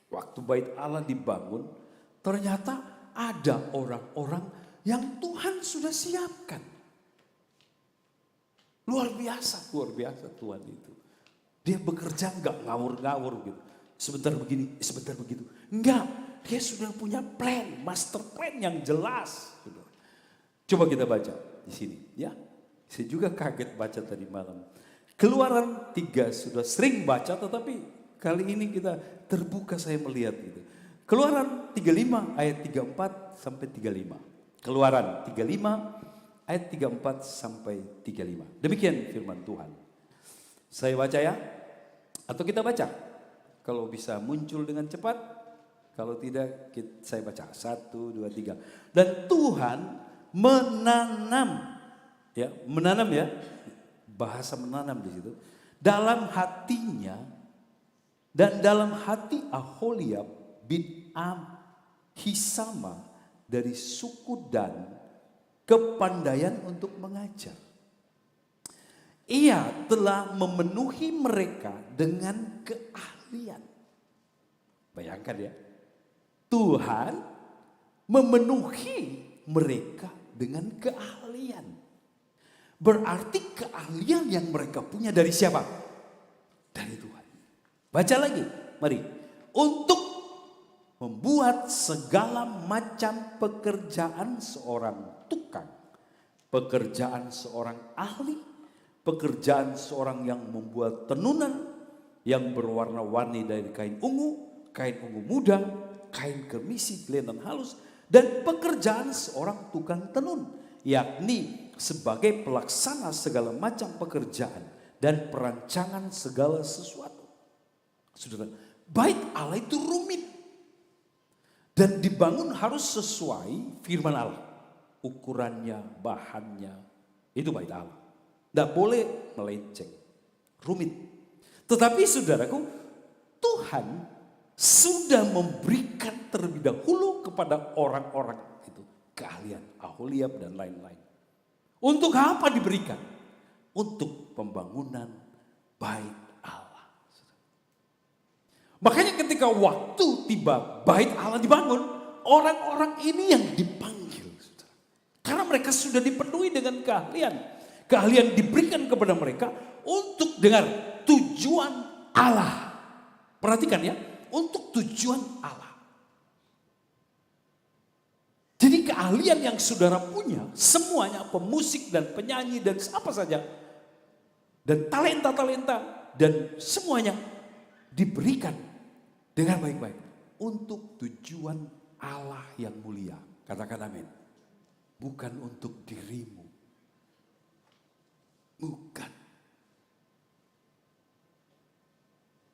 Waktu bait Allah dibangun. Ternyata ada orang-orang yang Tuhan sudah siapkan. Luar biasa Tuhan itu. Dia bekerja enggak ngawur-ngawur gitu. Sebentar begini, sebentar begitu. Enggak, dia sudah punya plan, master plan yang jelas. Coba kita baca di sini ya. Saya juga kaget baca tadi malam. Keluaran 3 sudah sering baca tetapi kali ini kita terbuka saya melihat gitu. Keluaran 35 ayat 34 sampai 35. Keluaran 35 ayat 34 sampai 35. Demikian firman Tuhan. Saya baca ya. Atau kita baca. Kalau bisa muncul dengan cepat. Kalau tidak saya baca. 1, 2, 3. Dan Tuhan menanam. Ya, menanam ya. Bahasa menanam di situ. Dalam hatinya. Dan dalam hati Aholiab bin Hisama dari suku Dan kepandaian untuk mengajar. Ia telah memenuhi mereka dengan keahlian. Bayangkan ya. Tuhan memenuhi mereka dengan keahlian. Berarti keahlian yang mereka punya dari siapa? Dari Tuhan. Baca lagi, mari. untuk membuat segala macam pekerjaan seorang tukang, pekerjaan seorang ahli, pekerjaan seorang yang membuat tenunan yang berwarna-warni dari kain ungu muda, kain kemisi, lenan halus, dan pekerjaan seorang tukang tenun, yakni sebagai pelaksana segala macam pekerjaan dan perancangan segala sesuatu. Saudara, bait Allah itu rumit dan dibangun harus sesuai firman Allah. Ukurannya, bahannya, itu bait Allah. Tidak boleh melenceng, rumit. Tetapi saudaraku, Tuhan sudah memberikan terlebih dahulu kepada orang-orang itu keahlian, Aholiab dan lain-lain. Untuk apa diberikan? Untuk pembangunan bait Allah. Makanya ketika waktu tiba bait Allah dibangun, orang-orang ini yang dipanggil. Karena mereka sudah dipenuhi dengan keahlian. Keahlian diberikan kepada mereka untuk dengar tujuan Allah. Perhatikan ya, untuk tujuan Allah. Jadi keahlian yang saudara punya, semuanya pemusik dan penyanyi dan apa saja. Dan talenta-talenta dan semuanya diberikan dengan baik-baik. Untuk tujuan Allah yang mulia. Katakan amin. Bukan untuk dirimu. Bukan.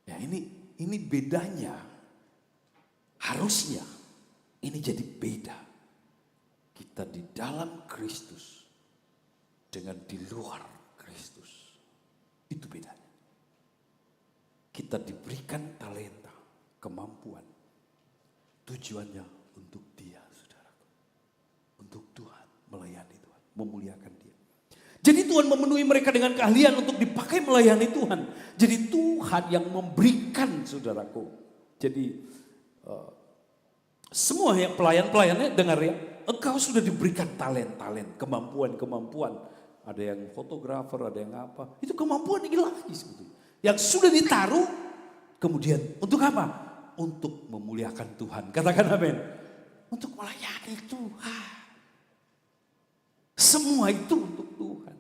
Ya ini bedanya. Harusnya ini jadi beda. Kita di dalam Kristus dengan di luar Kristus. Itu bedanya. Kita diberikan talenta, kemampuan. Tujuannya untuk Dia, saudaraku. Untuk Tuhan, melayani Tuhan, memuliakan Dia. Jadi Tuhan memenuhi mereka dengan keahlian untuk dipakai melayani Tuhan. Jadi Tuhan yang memberikan, saudaraku. Jadi semua yang pelayan-pelayannya dengar ya. Engkau sudah diberikan talent, kemampuan. Ada yang fotografer, ada yang apa. Itu kemampuan ilahi sebetulnya. Yang sudah ditaruh, kemudian untuk apa? Untuk memuliakan Tuhan. Katakan amin. Untuk melayani Tuhan. Semua itu untuk Tuhan.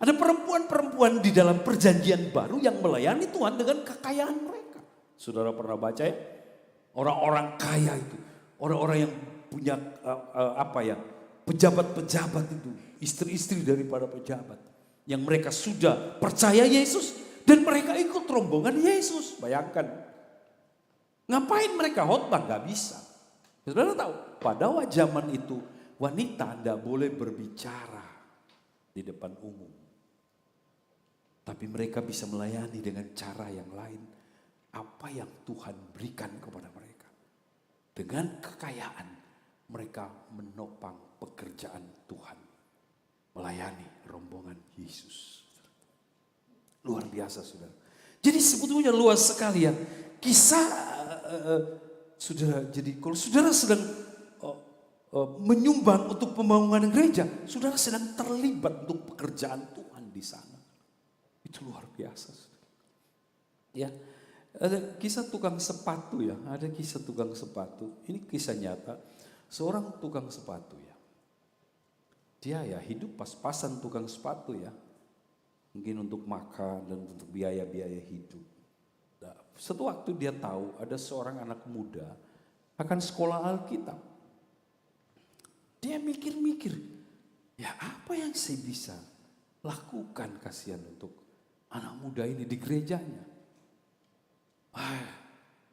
Ada perempuan-perempuan di dalam perjanjian baru yang melayani Tuhan dengan kekayaan mereka. Saudara pernah baca ya? Orang-orang kaya itu. Orang-orang yang punya pejabat-pejabat itu. Istri-istri daripada pejabat. Yang mereka sudah percaya Yesus. Dan mereka ikut rombongan Yesus. Bayangkan. Ngapain mereka khotbah? Gak bisa. Saudara tahu, pada zaman itu wanita tidak boleh berbicara di depan umum. Tapi mereka bisa melayani dengan cara yang lain. Apa yang Tuhan berikan kepada mereka. Dengan kekayaan mereka menopang pekerjaan Tuhan. Melayani rombongan Yesus. Luar biasa saudara. Jadi sebetulnya luas sekali ya. Kisah saudara, jadi kalau saudara sedang menyumbang untuk pembangunan gereja, saudara sedang terlibat untuk pekerjaan Tuhan di sana. Itu luar biasa. Ya, ada kisah tukang sepatu ya, ada kisah tukang sepatu. Ini kisah nyata, seorang tukang sepatu ya. Dia ya hidup pas-pasan tukang sepatu ya. Mungkin untuk makan dan untuk biaya-biaya hidup. Nah, suatu waktu dia tahu ada seorang anak muda akan sekolah Alkitab. Dia mikir-mikir, ya apa yang saya bisa lakukan kasihan untuk anak muda ini di gerejanya.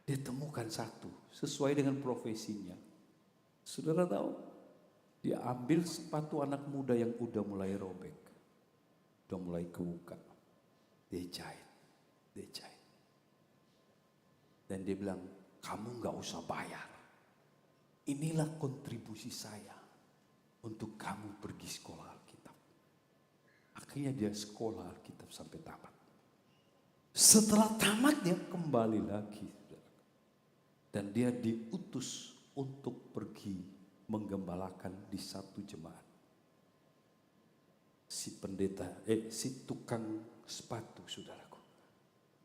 Dia temukan satu, sesuai dengan profesinya. Saudara tahu, dia ambil sepatu anak muda yang udah mulai robek. Udah mulai kebuka. Dia jahit. Dan dia bilang, kamu gak usah bayar. Inilah kontribusi saya untuk kamu pergi sekolah Alkitab. Akhirnya dia sekolah Alkitab sampai tamat. Setelah tamat dia kembali lagi. Dan dia diutus untuk pergi menggembalakan di satu jemaat. Si tukang sepatu saudaraku.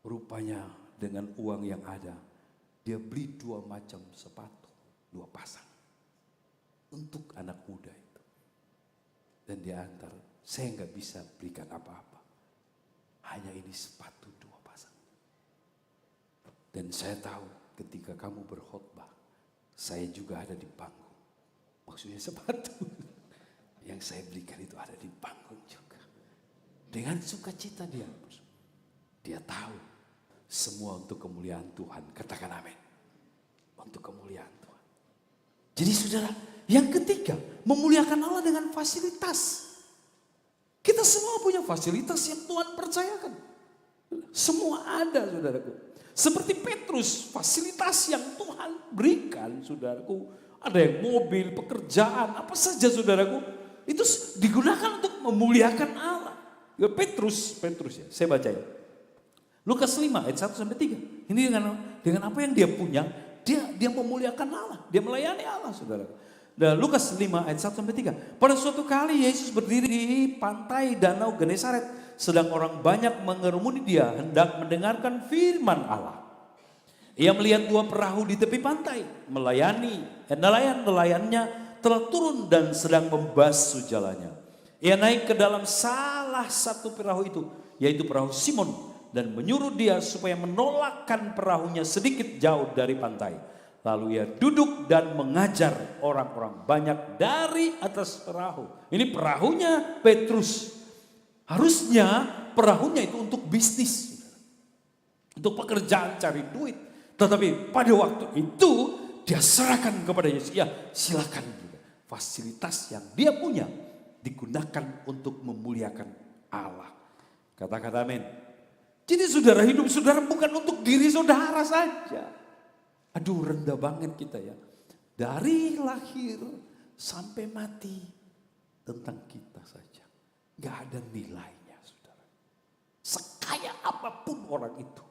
Rupanya dengan uang yang ada, Dia beli 2 macam sepatu, 2 pasang. Untuk anak muda itu. Dan dia antar, saya nggak bisa belikan apa-apa. Hanya ini sepatu 2 pasang. Dan saya tahu ketika kamu berkhotbah, saya juga ada di panggung. Maksudnya sepatu yang saya belikan itu ada di panggung juga. Dengan sukacita dia tahu semua untuk kemuliaan Tuhan. Katakan amin. Untuk kemuliaan Tuhan. Jadi saudara, yang ketiga, memuliakan Allah dengan fasilitas. Kita semua punya fasilitas yang Tuhan percayakan. Semua ada, saudaraku. Seperti Petrus, fasilitas yang Tuhan berikan, saudaraku. Ada yang mobil, pekerjaan, apa saja, saudaraku. Itu digunakan untuk memuliakan Allah. Ya, Petrus ya, saya baca ya. Lukas 5 ayat 1 sampai 3. Ini dengan apa yang dia punya, dia memuliakan Allah, dia melayani Allah, saudara. Dan Lukas 5 ayat 1 sampai 3. Pada suatu kali Yesus berdiri di pantai Danau Genesaret, sedang orang banyak mengerumuni dia hendak mendengarkan firman Allah. Ia melihat 2 perahu di tepi pantai, nelayan-nelayannya telah turun dan sedang membasuh jalannya. Ia naik ke dalam salah satu perahu itu, yaitu perahu Simon, dan menyuruh dia supaya menolakkan perahunya sedikit jauh dari pantai. Lalu ia duduk dan mengajar orang-orang banyak dari atas perahu. Ini perahunya Petrus. Harusnya perahunya itu untuk bisnis, untuk pekerjaan cari duit. Tetapi pada waktu itu dia serahkan kepada Yesus. Ya, silakan juga. Fasilitas yang dia punya digunakan untuk memuliakan Allah. Katakan amin. Jadi saudara, hidup saudara bukan untuk diri saudara saja. Aduh, rendah banget kita ya. Dari lahir sampai mati tentang kita saja. Gak ada nilainya, saudara. Sekaya apapun orang itu.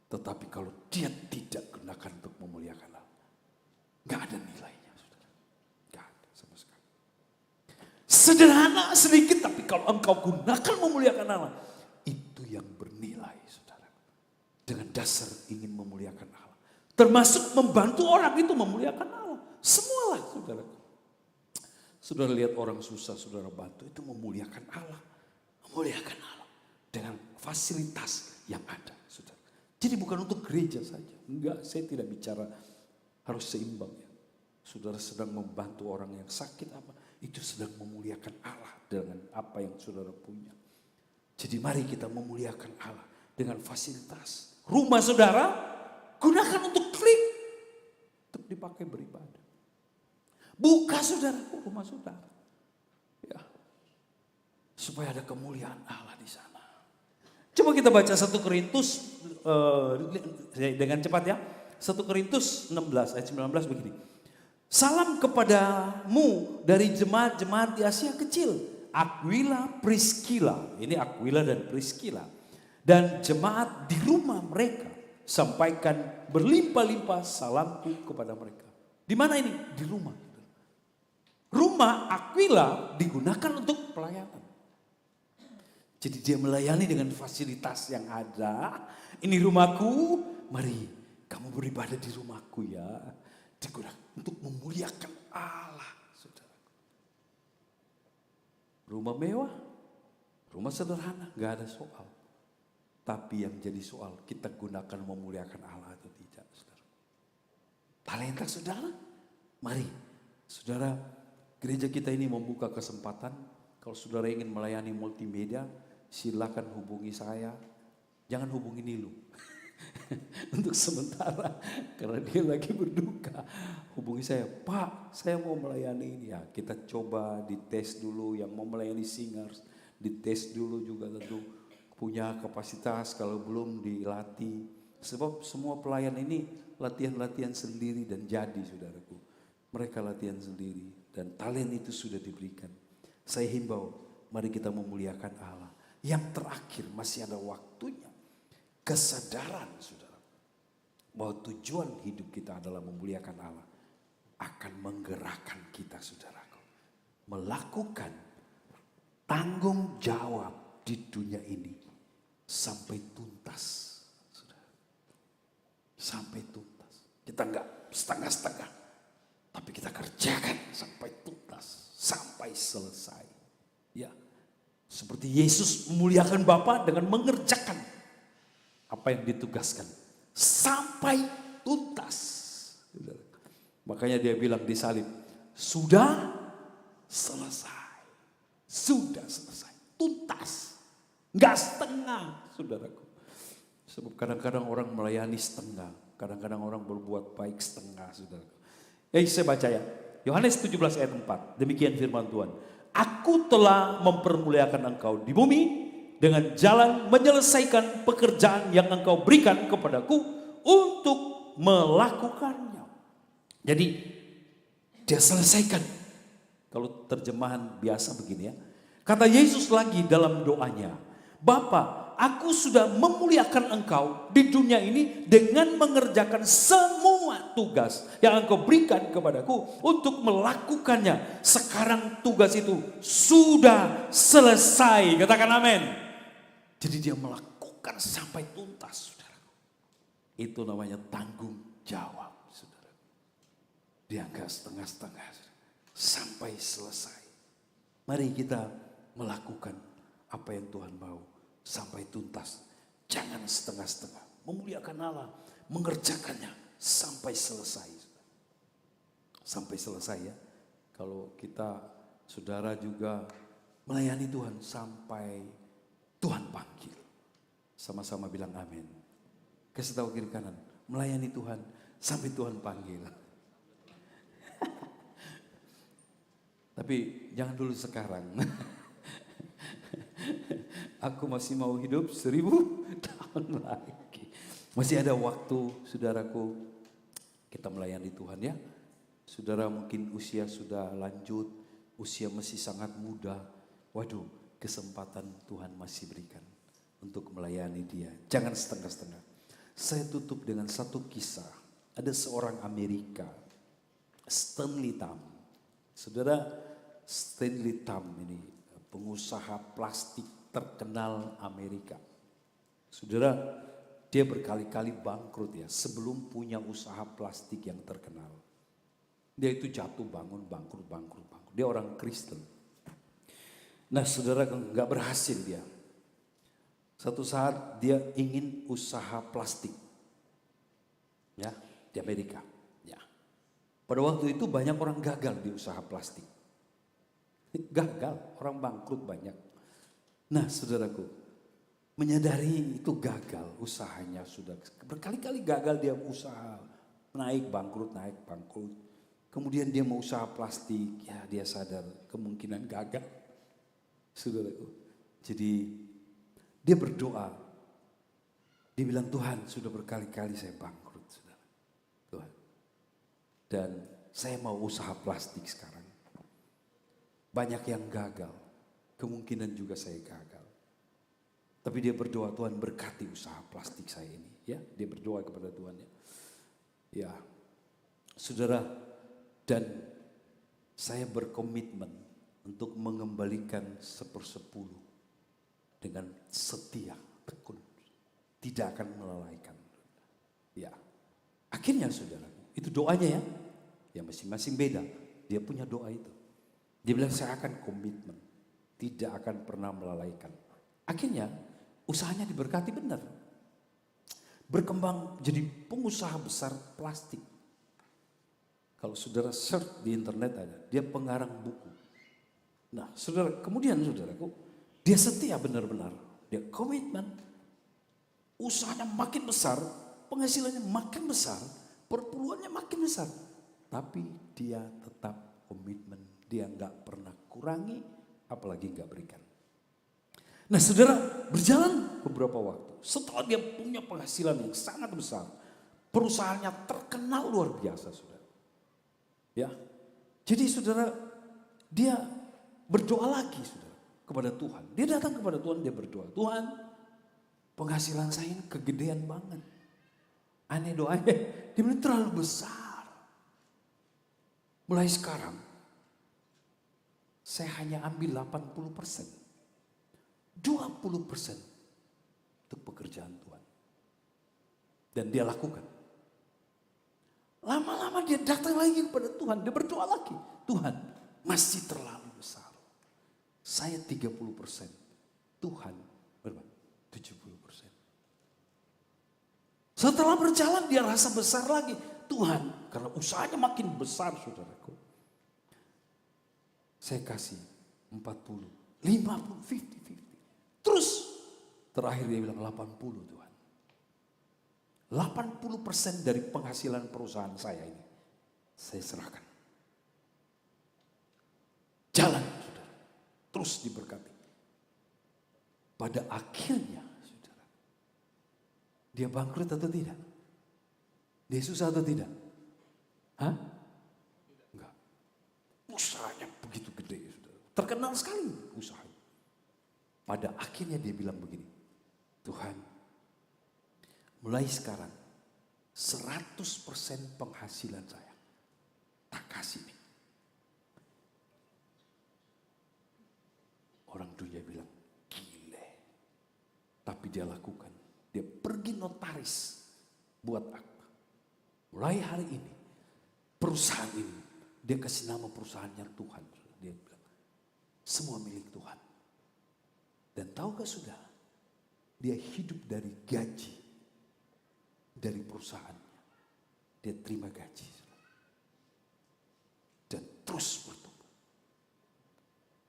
Tetapi kalau dia tidak gunakan untuk memuliakan Allah, gak ada nilainya, saudara. Gak ada sama sekali. Sederhana sedikit, tapi kalau engkau gunakan memuliakan Allah, itu yang bernilai, saudara. Dengan dasar ingin memuliakan Allah. Termasuk membantu orang itu memuliakan Allah. Semualah, saudara. Saudara lihat orang susah, saudara bantu, itu memuliakan Allah. Memuliakan Allah. Dengan fasilitas yang ada, saudara. Jadi bukan untuk gereja saja. Enggak, saya tidak bicara harus seimbang ya. Saudara sedang membantu orang yang sakit apa, itu sedang memuliakan Allah dengan apa yang saudara punya. Jadi mari kita memuliakan Allah dengan fasilitas. Rumah saudara gunakan untuk klik, untuk dipakai beribadah. Buka saudara rumah saudara, ya, supaya ada kemuliaan Allah di sana. Coba kita baca 1 Korintus dengan cepat ya. 1 Korintus 16 ayat 19 begini. Salam kepadamu dari jemaat-jemaat di Asia Kecil, Aquila, Priscilla. Ini Aquila dan Priscilla. Dan jemaat di rumah mereka, sampaikan berlimpah-limpah salamku kepada mereka. Di mana ini? Di rumah. Rumah Aquila digunakan untuk pelayanan. Jadi dia melayani dengan fasilitas yang ada. Ini rumahku, mari kamu beribadah di rumahku ya. Digunakan untuk memuliakan Allah, saudara. Rumah mewah, rumah sederhana, gak ada soal. Tapi yang jadi soal, kita gunakan memuliakan Allah atau tidak, saudara. Talenta saudara, mari saudara, gereja kita ini membuka kesempatan. Kalau saudara ingin melayani multimedia, silakan hubungi saya. Jangan hubungi Nilu. Untuk sementara, karena dia lagi berduka. Hubungi saya, Pak, saya mau melayani ini. Ya, kita coba dites dulu yang mau melayani singers. Dites dulu juga tentu punya kapasitas, kalau belum dilatih. Sebab semua pelayan ini latihan-latihan sendiri dan jadi, saudaraku. Mereka latihan sendiri dan talent itu sudah diberikan. Saya himbau, mari kita memuliakan Allah. Yang terakhir masih ada waktunya. Kesadaran, saudara, bahwa tujuan hidup kita adalah memuliakan Allah akan menggerakkan kita, saudaraku, melakukan tanggung jawab di dunia ini sampai tuntas, saudara. Sampai tuntas. Kita enggak setengah-setengah. Tapi kita kerjakan sampai tuntas, sampai selesai. Ya. Seperti Yesus memuliakan Bapa dengan mengerjakan apa yang ditugaskan sampai tuntas. Makanya dia bilang di salib, sudah selesai. Sudah selesai. Tuntas. Enggak setengah, saudaraku. Sebab kadang-kadang orang melayani setengah. Kadang-kadang orang berbuat baik setengah, saudaraku. Saya baca ya. Yohanes 17 ayat 4. Demikian firman Tuhan. Aku telah mempermuliakan engkau di bumi dengan jalan menyelesaikan pekerjaan yang engkau berikan kepadaku untuk melakukannya. Jadi dia selesaikan. Kalau terjemahan biasa begini ya. Kata Yesus lagi dalam doanya, Bapa, aku sudah memuliakan engkau di dunia ini dengan mengerjakan semua tugas yang engkau berikan kepadaku untuk melakukannya. Sekarang tugas itu sudah selesai. Katakan amin. Jadi dia melakukan sampai tuntas, saudara. Itu namanya tanggung jawab, saudara. Dia enggak setengah-setengah, sampai selesai. Mari kita melakukan apa yang Tuhan mau sampai tuntas. Jangan setengah-setengah. Memuliakan Allah, mengerjakannya sampai selesai. Sampai selesai ya. Kalau kita, saudara juga melayani Tuhan sampai Tuhan panggil. Sama-sama bilang amin. Kasih tahu kiri kanan, melayani Tuhan sampai Tuhan panggil. Tapi jangan dulu sekarang. Aku masih mau hidup 1000 tahun lagi. Masih ada waktu, saudaraku. Kita melayani Tuhan ya. Saudara mungkin usia sudah lanjut, usia masih sangat muda. Waduh, kesempatan Tuhan masih berikan untuk melayani Dia. Jangan setengah-setengah. Saya tutup dengan satu kisah. Ada seorang Amerika, Stanley Tam. Saudara, Stanley Tam ini pengusaha plastik terkenal Amerika. Saudara, dia berkali-kali bangkrut ya sebelum punya usaha plastik yang terkenal. Dia itu jatuh bangun, bangkrut. Dia orang Kristen. Nah saudara, nggak berhasil dia. Satu saat dia ingin usaha plastik. Ya, di Amerika. Ya. Pada waktu itu banyak orang gagal di usaha plastik. Gagal, orang bangkrut banyak. Nah saudaraku, menyadari itu gagal usahanya, sudah berkali-kali gagal dia usaha, naik bangkrut. Kemudian dia mau usaha plastik, ya dia sadar kemungkinan gagal, saudaraku. Jadi dia berdoa, dia bilang Tuhan sudah berkali-kali saya bangkrut, saudara. Tuhan, dan saya mau usaha plastik sekarang. Banyak yang gagal, kemungkinan juga saya gagal. Tapi dia berdoa, Tuhan berkati usaha plastik saya ini. Ya, dia berdoa kepada Tuhan ya. Ya, saudara, dan saya berkomitmen untuk mengembalikan 1/10 dengan setia, tekun, tidak akan melalaikan. Ya, akhirnya saudara, itu doanya ya. Ya masing-masing beda. Dia punya doa itu. Dia bilang saya akan komitmen, tidak akan pernah melalaikan. Akhirnya usahanya diberkati benar. Berkembang jadi pengusaha besar plastik. Kalau saudara search di internet ada, dia pengarang buku. Nah saudara, kemudian saudaraku, dia setia benar-benar. Dia komitmen, usahanya makin besar, penghasilannya makin besar, perpuluhannya makin besar. Tapi dia tetap komitmen, dia nggak pernah kurangi, apalagi nggak berikan. Nah saudara, berjalan beberapa waktu. Setelah dia punya penghasilan yang sangat besar, perusahaannya terkenal luar biasa, saudara. Ya, jadi saudara, dia berdoa lagi, saudara, kepada Tuhan. Dia datang kepada Tuhan, dia berdoa, Tuhan, penghasilan saya ini kegedean banget. Aneh doanya, dia bilang terlalu besar. Mulai sekarang, saya hanya ambil 80%. 20% untuk pekerjaan Tuhan. Dan dia lakukan. Lama-lama dia datang lagi kepada Tuhan. Dia berdoa lagi. Tuhan, masih terlalu besar. Saya 30%. Tuhan berapa? 70%. Setelah berjalan dia rasa besar lagi. Tuhan, karena usahanya makin besar saudaraku. Saya kasih 40, 50, 50. Terus terakhir dia bilang 80 Tuhan. 80% dari penghasilan perusahaan saya ini saya serahkan. Jalan saudara. Terus diberkati. Pada akhirnya saudara. Dia bangkrut atau tidak? Dia susah atau tidak? Hah? Enggak. Usahanya begitu gede saudara. Terkenal sekali usahanya. Pada akhirnya dia bilang begini. Tuhan, mulai sekarang 100% penghasilan saya tak kasih nih. Orang dunia bilang gile. Tapi dia lakukan. Dia pergi notaris buat akta. Mulai hari ini perusahaan ini dia kasih nama perusahaannya Tuhan. Dia bilang semua milik Tuhan. Dan tahukah sudah? Dia hidup dari gaji dari perusahaannya. Dia terima gaji. Dan terus bertumbuh.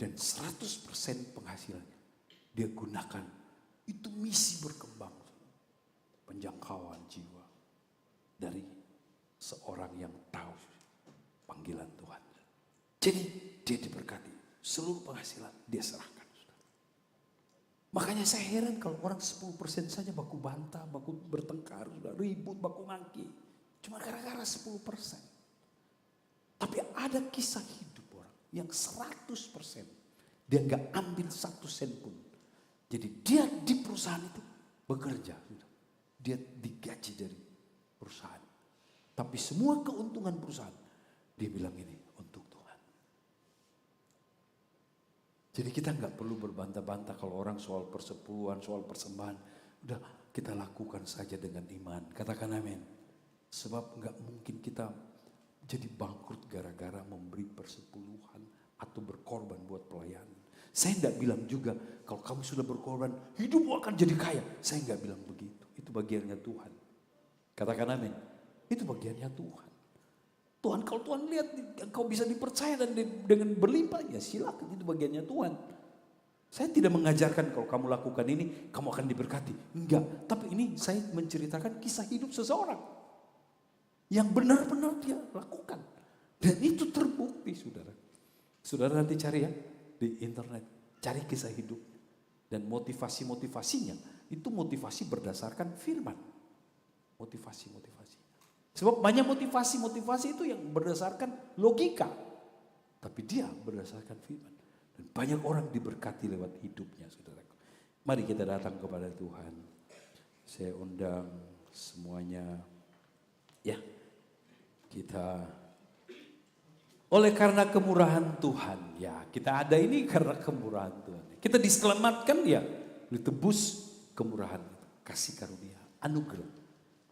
Dan 100% penghasilannya dia gunakan. Itu misi berkembang. Penjangkauan jiwa. Dari seorang yang tahu panggilan Tuhan. Jadi dia diberkati. Seluruh penghasilan dia serahkan. Makanya saya heran kalau orang 10% saja baku bantah, baku bertengkar, sudah ribut, baku maki. Cuma gara-gara 10%. Tapi ada kisah hidup orang yang 100%. Dia gak ambil 1 sen pun. Jadi dia di perusahaan itu bekerja. Dia digaji dari perusahaan. Tapi semua keuntungan perusahaan, dia bilang ini untuk Tuhan. Jadi kita nggak perlu berbantah-bantah kalau orang soal persepuluhan, soal persembahan. Udah kita lakukan saja dengan iman. Katakan amin. Sebab nggak mungkin kita jadi bangkrut gara-gara memberi persepuluhan atau berkorban buat pelayanan. Saya nggak bilang juga kalau kamu sudah berkorban, hidupmu akan jadi kaya. Saya nggak bilang begitu. Itu bagiannya Tuhan. Katakan amin. Itu bagiannya Tuhan. Tuhan, kalau Tuhan lihat engkau bisa dipercaya dan dengan berlimpah, ya silakan, itu bagiannya Tuhan. Saya tidak mengajarkan kalau kamu lakukan ini, kamu akan diberkati. Enggak, tapi ini saya menceritakan kisah hidup seseorang. Yang benar-benar dia lakukan. Dan itu terbukti saudara. Saudara nanti cari ya di internet, cari kisah hidup. Dan motivasi-motivasinya, itu motivasi berdasarkan firman. Motivasi-motivasi. Sebab banyak motivasi-motivasi itu yang berdasarkan logika. Tapi dia berdasarkan firman. Dan banyak orang diberkati lewat hidupnya saudara. Mari kita datang kepada Tuhan. Saya undang semuanya. Ya, kita oleh karena kemurahan Tuhan. Ya, kita ada ini karena kemurahan Tuhan. Kita diselamatkan ya, ditebus kemurahan. Kasih karunia, anugerah.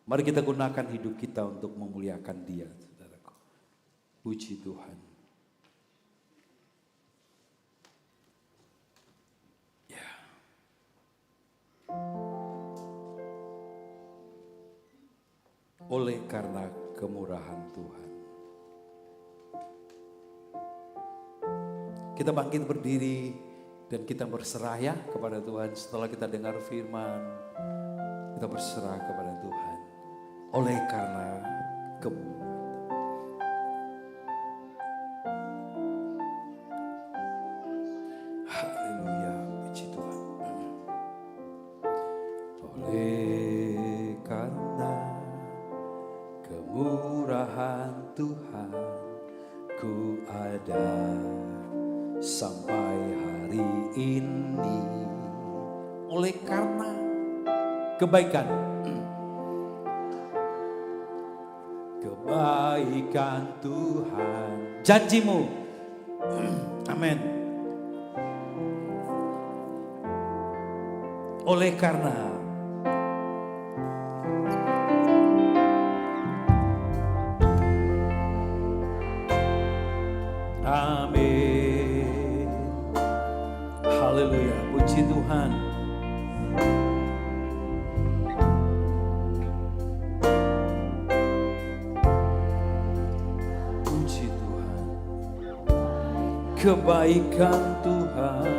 Mari kita gunakan hidup kita untuk memuliakan Dia, saudaraku. Puji Tuhan. Ya. Oleh karena kemurahan Tuhan. Kita bangkit berdiri dan kita berserah ya kepada Tuhan. Setelah kita dengar firman, kita berserah kepada Tuhan. Oleh karena kemurahan. Haleluya, puji Tuhan. Oleh karena kemurahan Tuhan, ku ada sampai hari ini. Oleh karena kebaikan Tuhan, janjimu, amin. Oleh karena kebaikan Tuhan.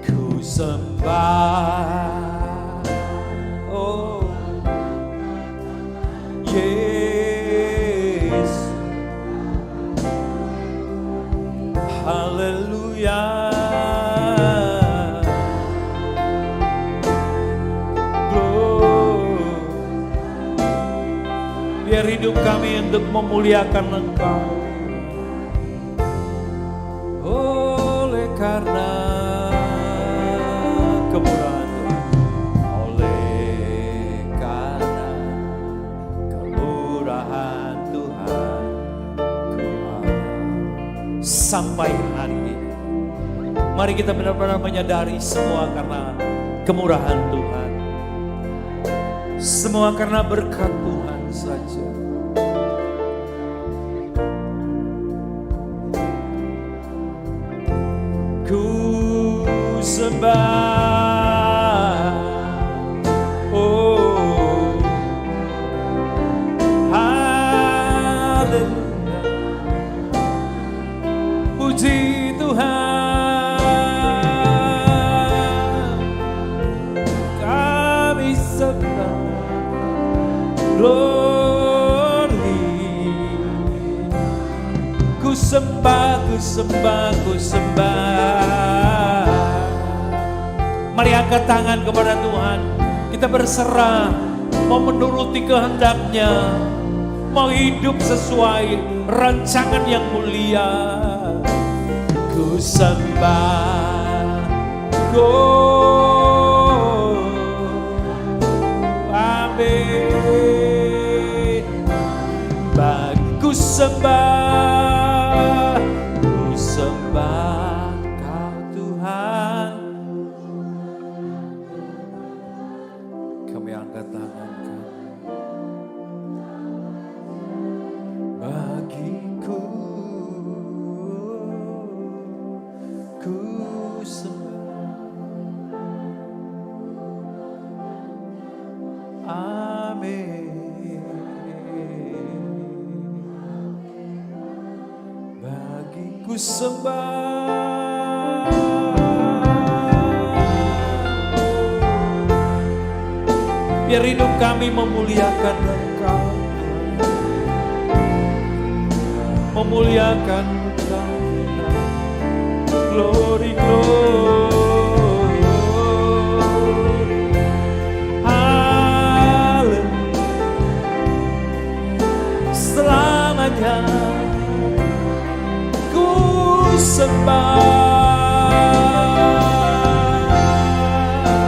Ku sembah, oh Yesus, haleluya. Biar hidup kami untuk memuliakan Engkau. Oleh karena kemurahan Tuhan, oleh karena kemurahan Tuhan, ku ada sampai hari ini. Mari kita benar-benar menyadari semua karena kemurahan Tuhan, semua karena berkat Tuhan saja. Ku sembah, oh haleluya, puji Tuhan, kami sembah, ku sembah, ku sembah, ku sembah. Mari angkat tangan kepada Tuhan. Kita berserah, mau menuruti kehendak-Nya, mau hidup sesuai rancangan yang mulia. Ku sembah, amin. Ku sembah, ku sembah Kau Tuhan. Kami angkat tangan kami. Bagiku, ku sembah, amin. Ku sembah, biar hidup kami memuliakan Engkau, memuliakan Engkau. Glory, glory, haleluya, selamanya sembah,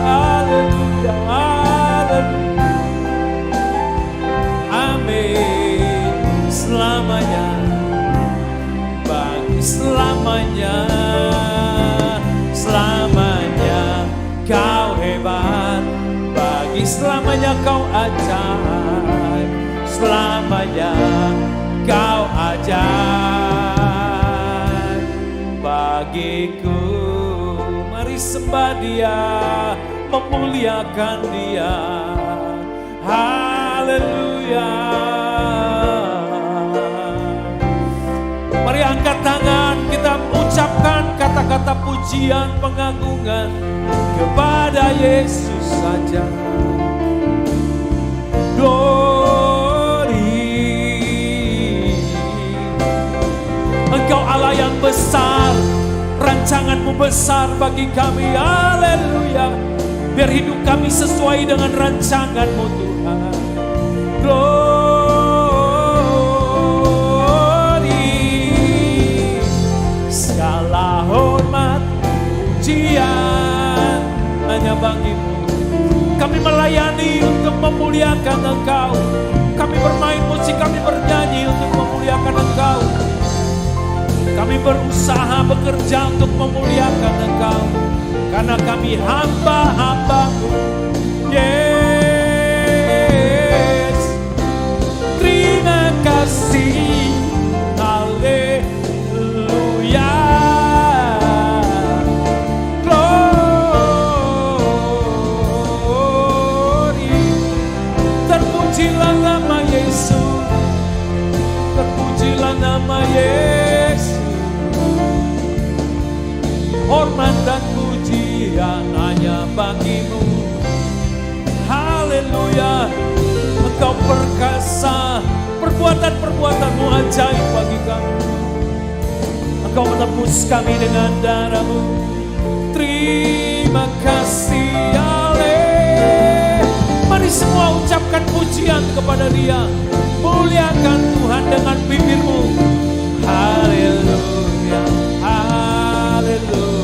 haleluya, haleluya, amin. Selamanya, bagi selamanya, selamanya Kau hebat, bagi selamanya Kau ajaib, selamanya Kau ajaib bagiku. Mari sembah Dia, memuliakan Dia, haleluya. Mari angkat tangan, kita ucapkan kata-kata pujian pengagungan kepada Yesus saja. Engkau Allah yang besar, rancangan-Mu besar bagi kami, haleluya. Biar hidup kami sesuai dengan rancangan-Mu Tuhan. Glory, segala hormat, pujian hanya bagi-Mu. Kami melayani untuk memuliakan Engkau. Kami bermain musik, kami bernyanyi untuk memuliakan Engkau. Kami berusaha bekerja untuk memuliakan Engkau, karena kami hamba-hamba-Mu. Yes, terima kasih, haleluya. Glory, terpujilah nama hormat dan pujian hanya bagimu. Haleluya, Engkau perkasa, perbuatan-perbuatanmu ajaib bagi kami. Engkau menebus kami dengan darah-Mu. Terima kasih, Ale. Mari semua ucapkan pujian kepada Dia. Muliakan Tuhan dengan bibirmu. Haleluya, haleluya.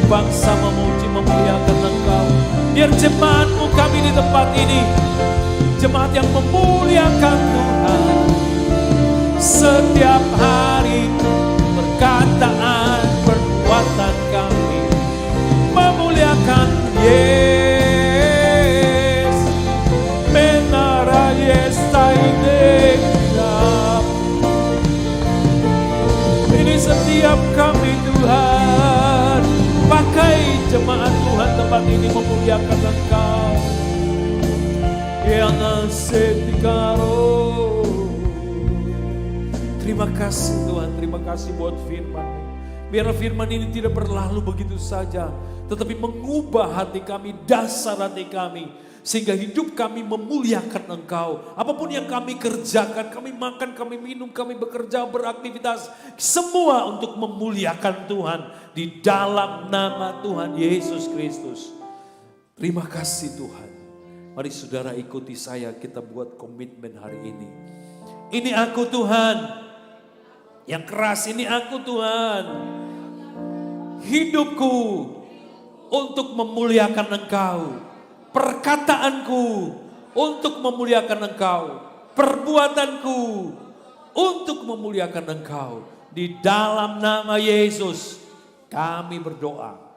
Bangsa memuji memuliakan Engkau. Biar jemaat-Mu kami di tempat ini, jemaat yang memuliakan Tuhan. Setiap hari perkataan perbuatan kami memuliakan Yesus. Menara Yesus ini setiap kami Tuhan. Pakai jemaat Tuhan tempat ini memuliakan Engkau. Yang setikaro. Terima kasih Tuhan, terima kasih buat firman. Biar firman ini tidak berlalu begitu saja, tetapi mengubah hati kami, dasar hati kami. Sehingga hidup kami memuliakan Engkau. Apapun yang kami kerjakan, kami makan, kami minum, kami bekerja, beraktivitas. Semua untuk memuliakan Tuhan. Di dalam nama Tuhan Yesus Kristus. Terima kasih Tuhan. Mari saudara ikuti saya, kita buat komitmen hari ini. Ini aku Tuhan. Yang keras, ini aku Tuhan. Hidupku untuk memuliakan Engkau. Perkataanku untuk memuliakan Engkau. Perbuatanku untuk memuliakan Engkau. Di dalam nama Yesus kami berdoa.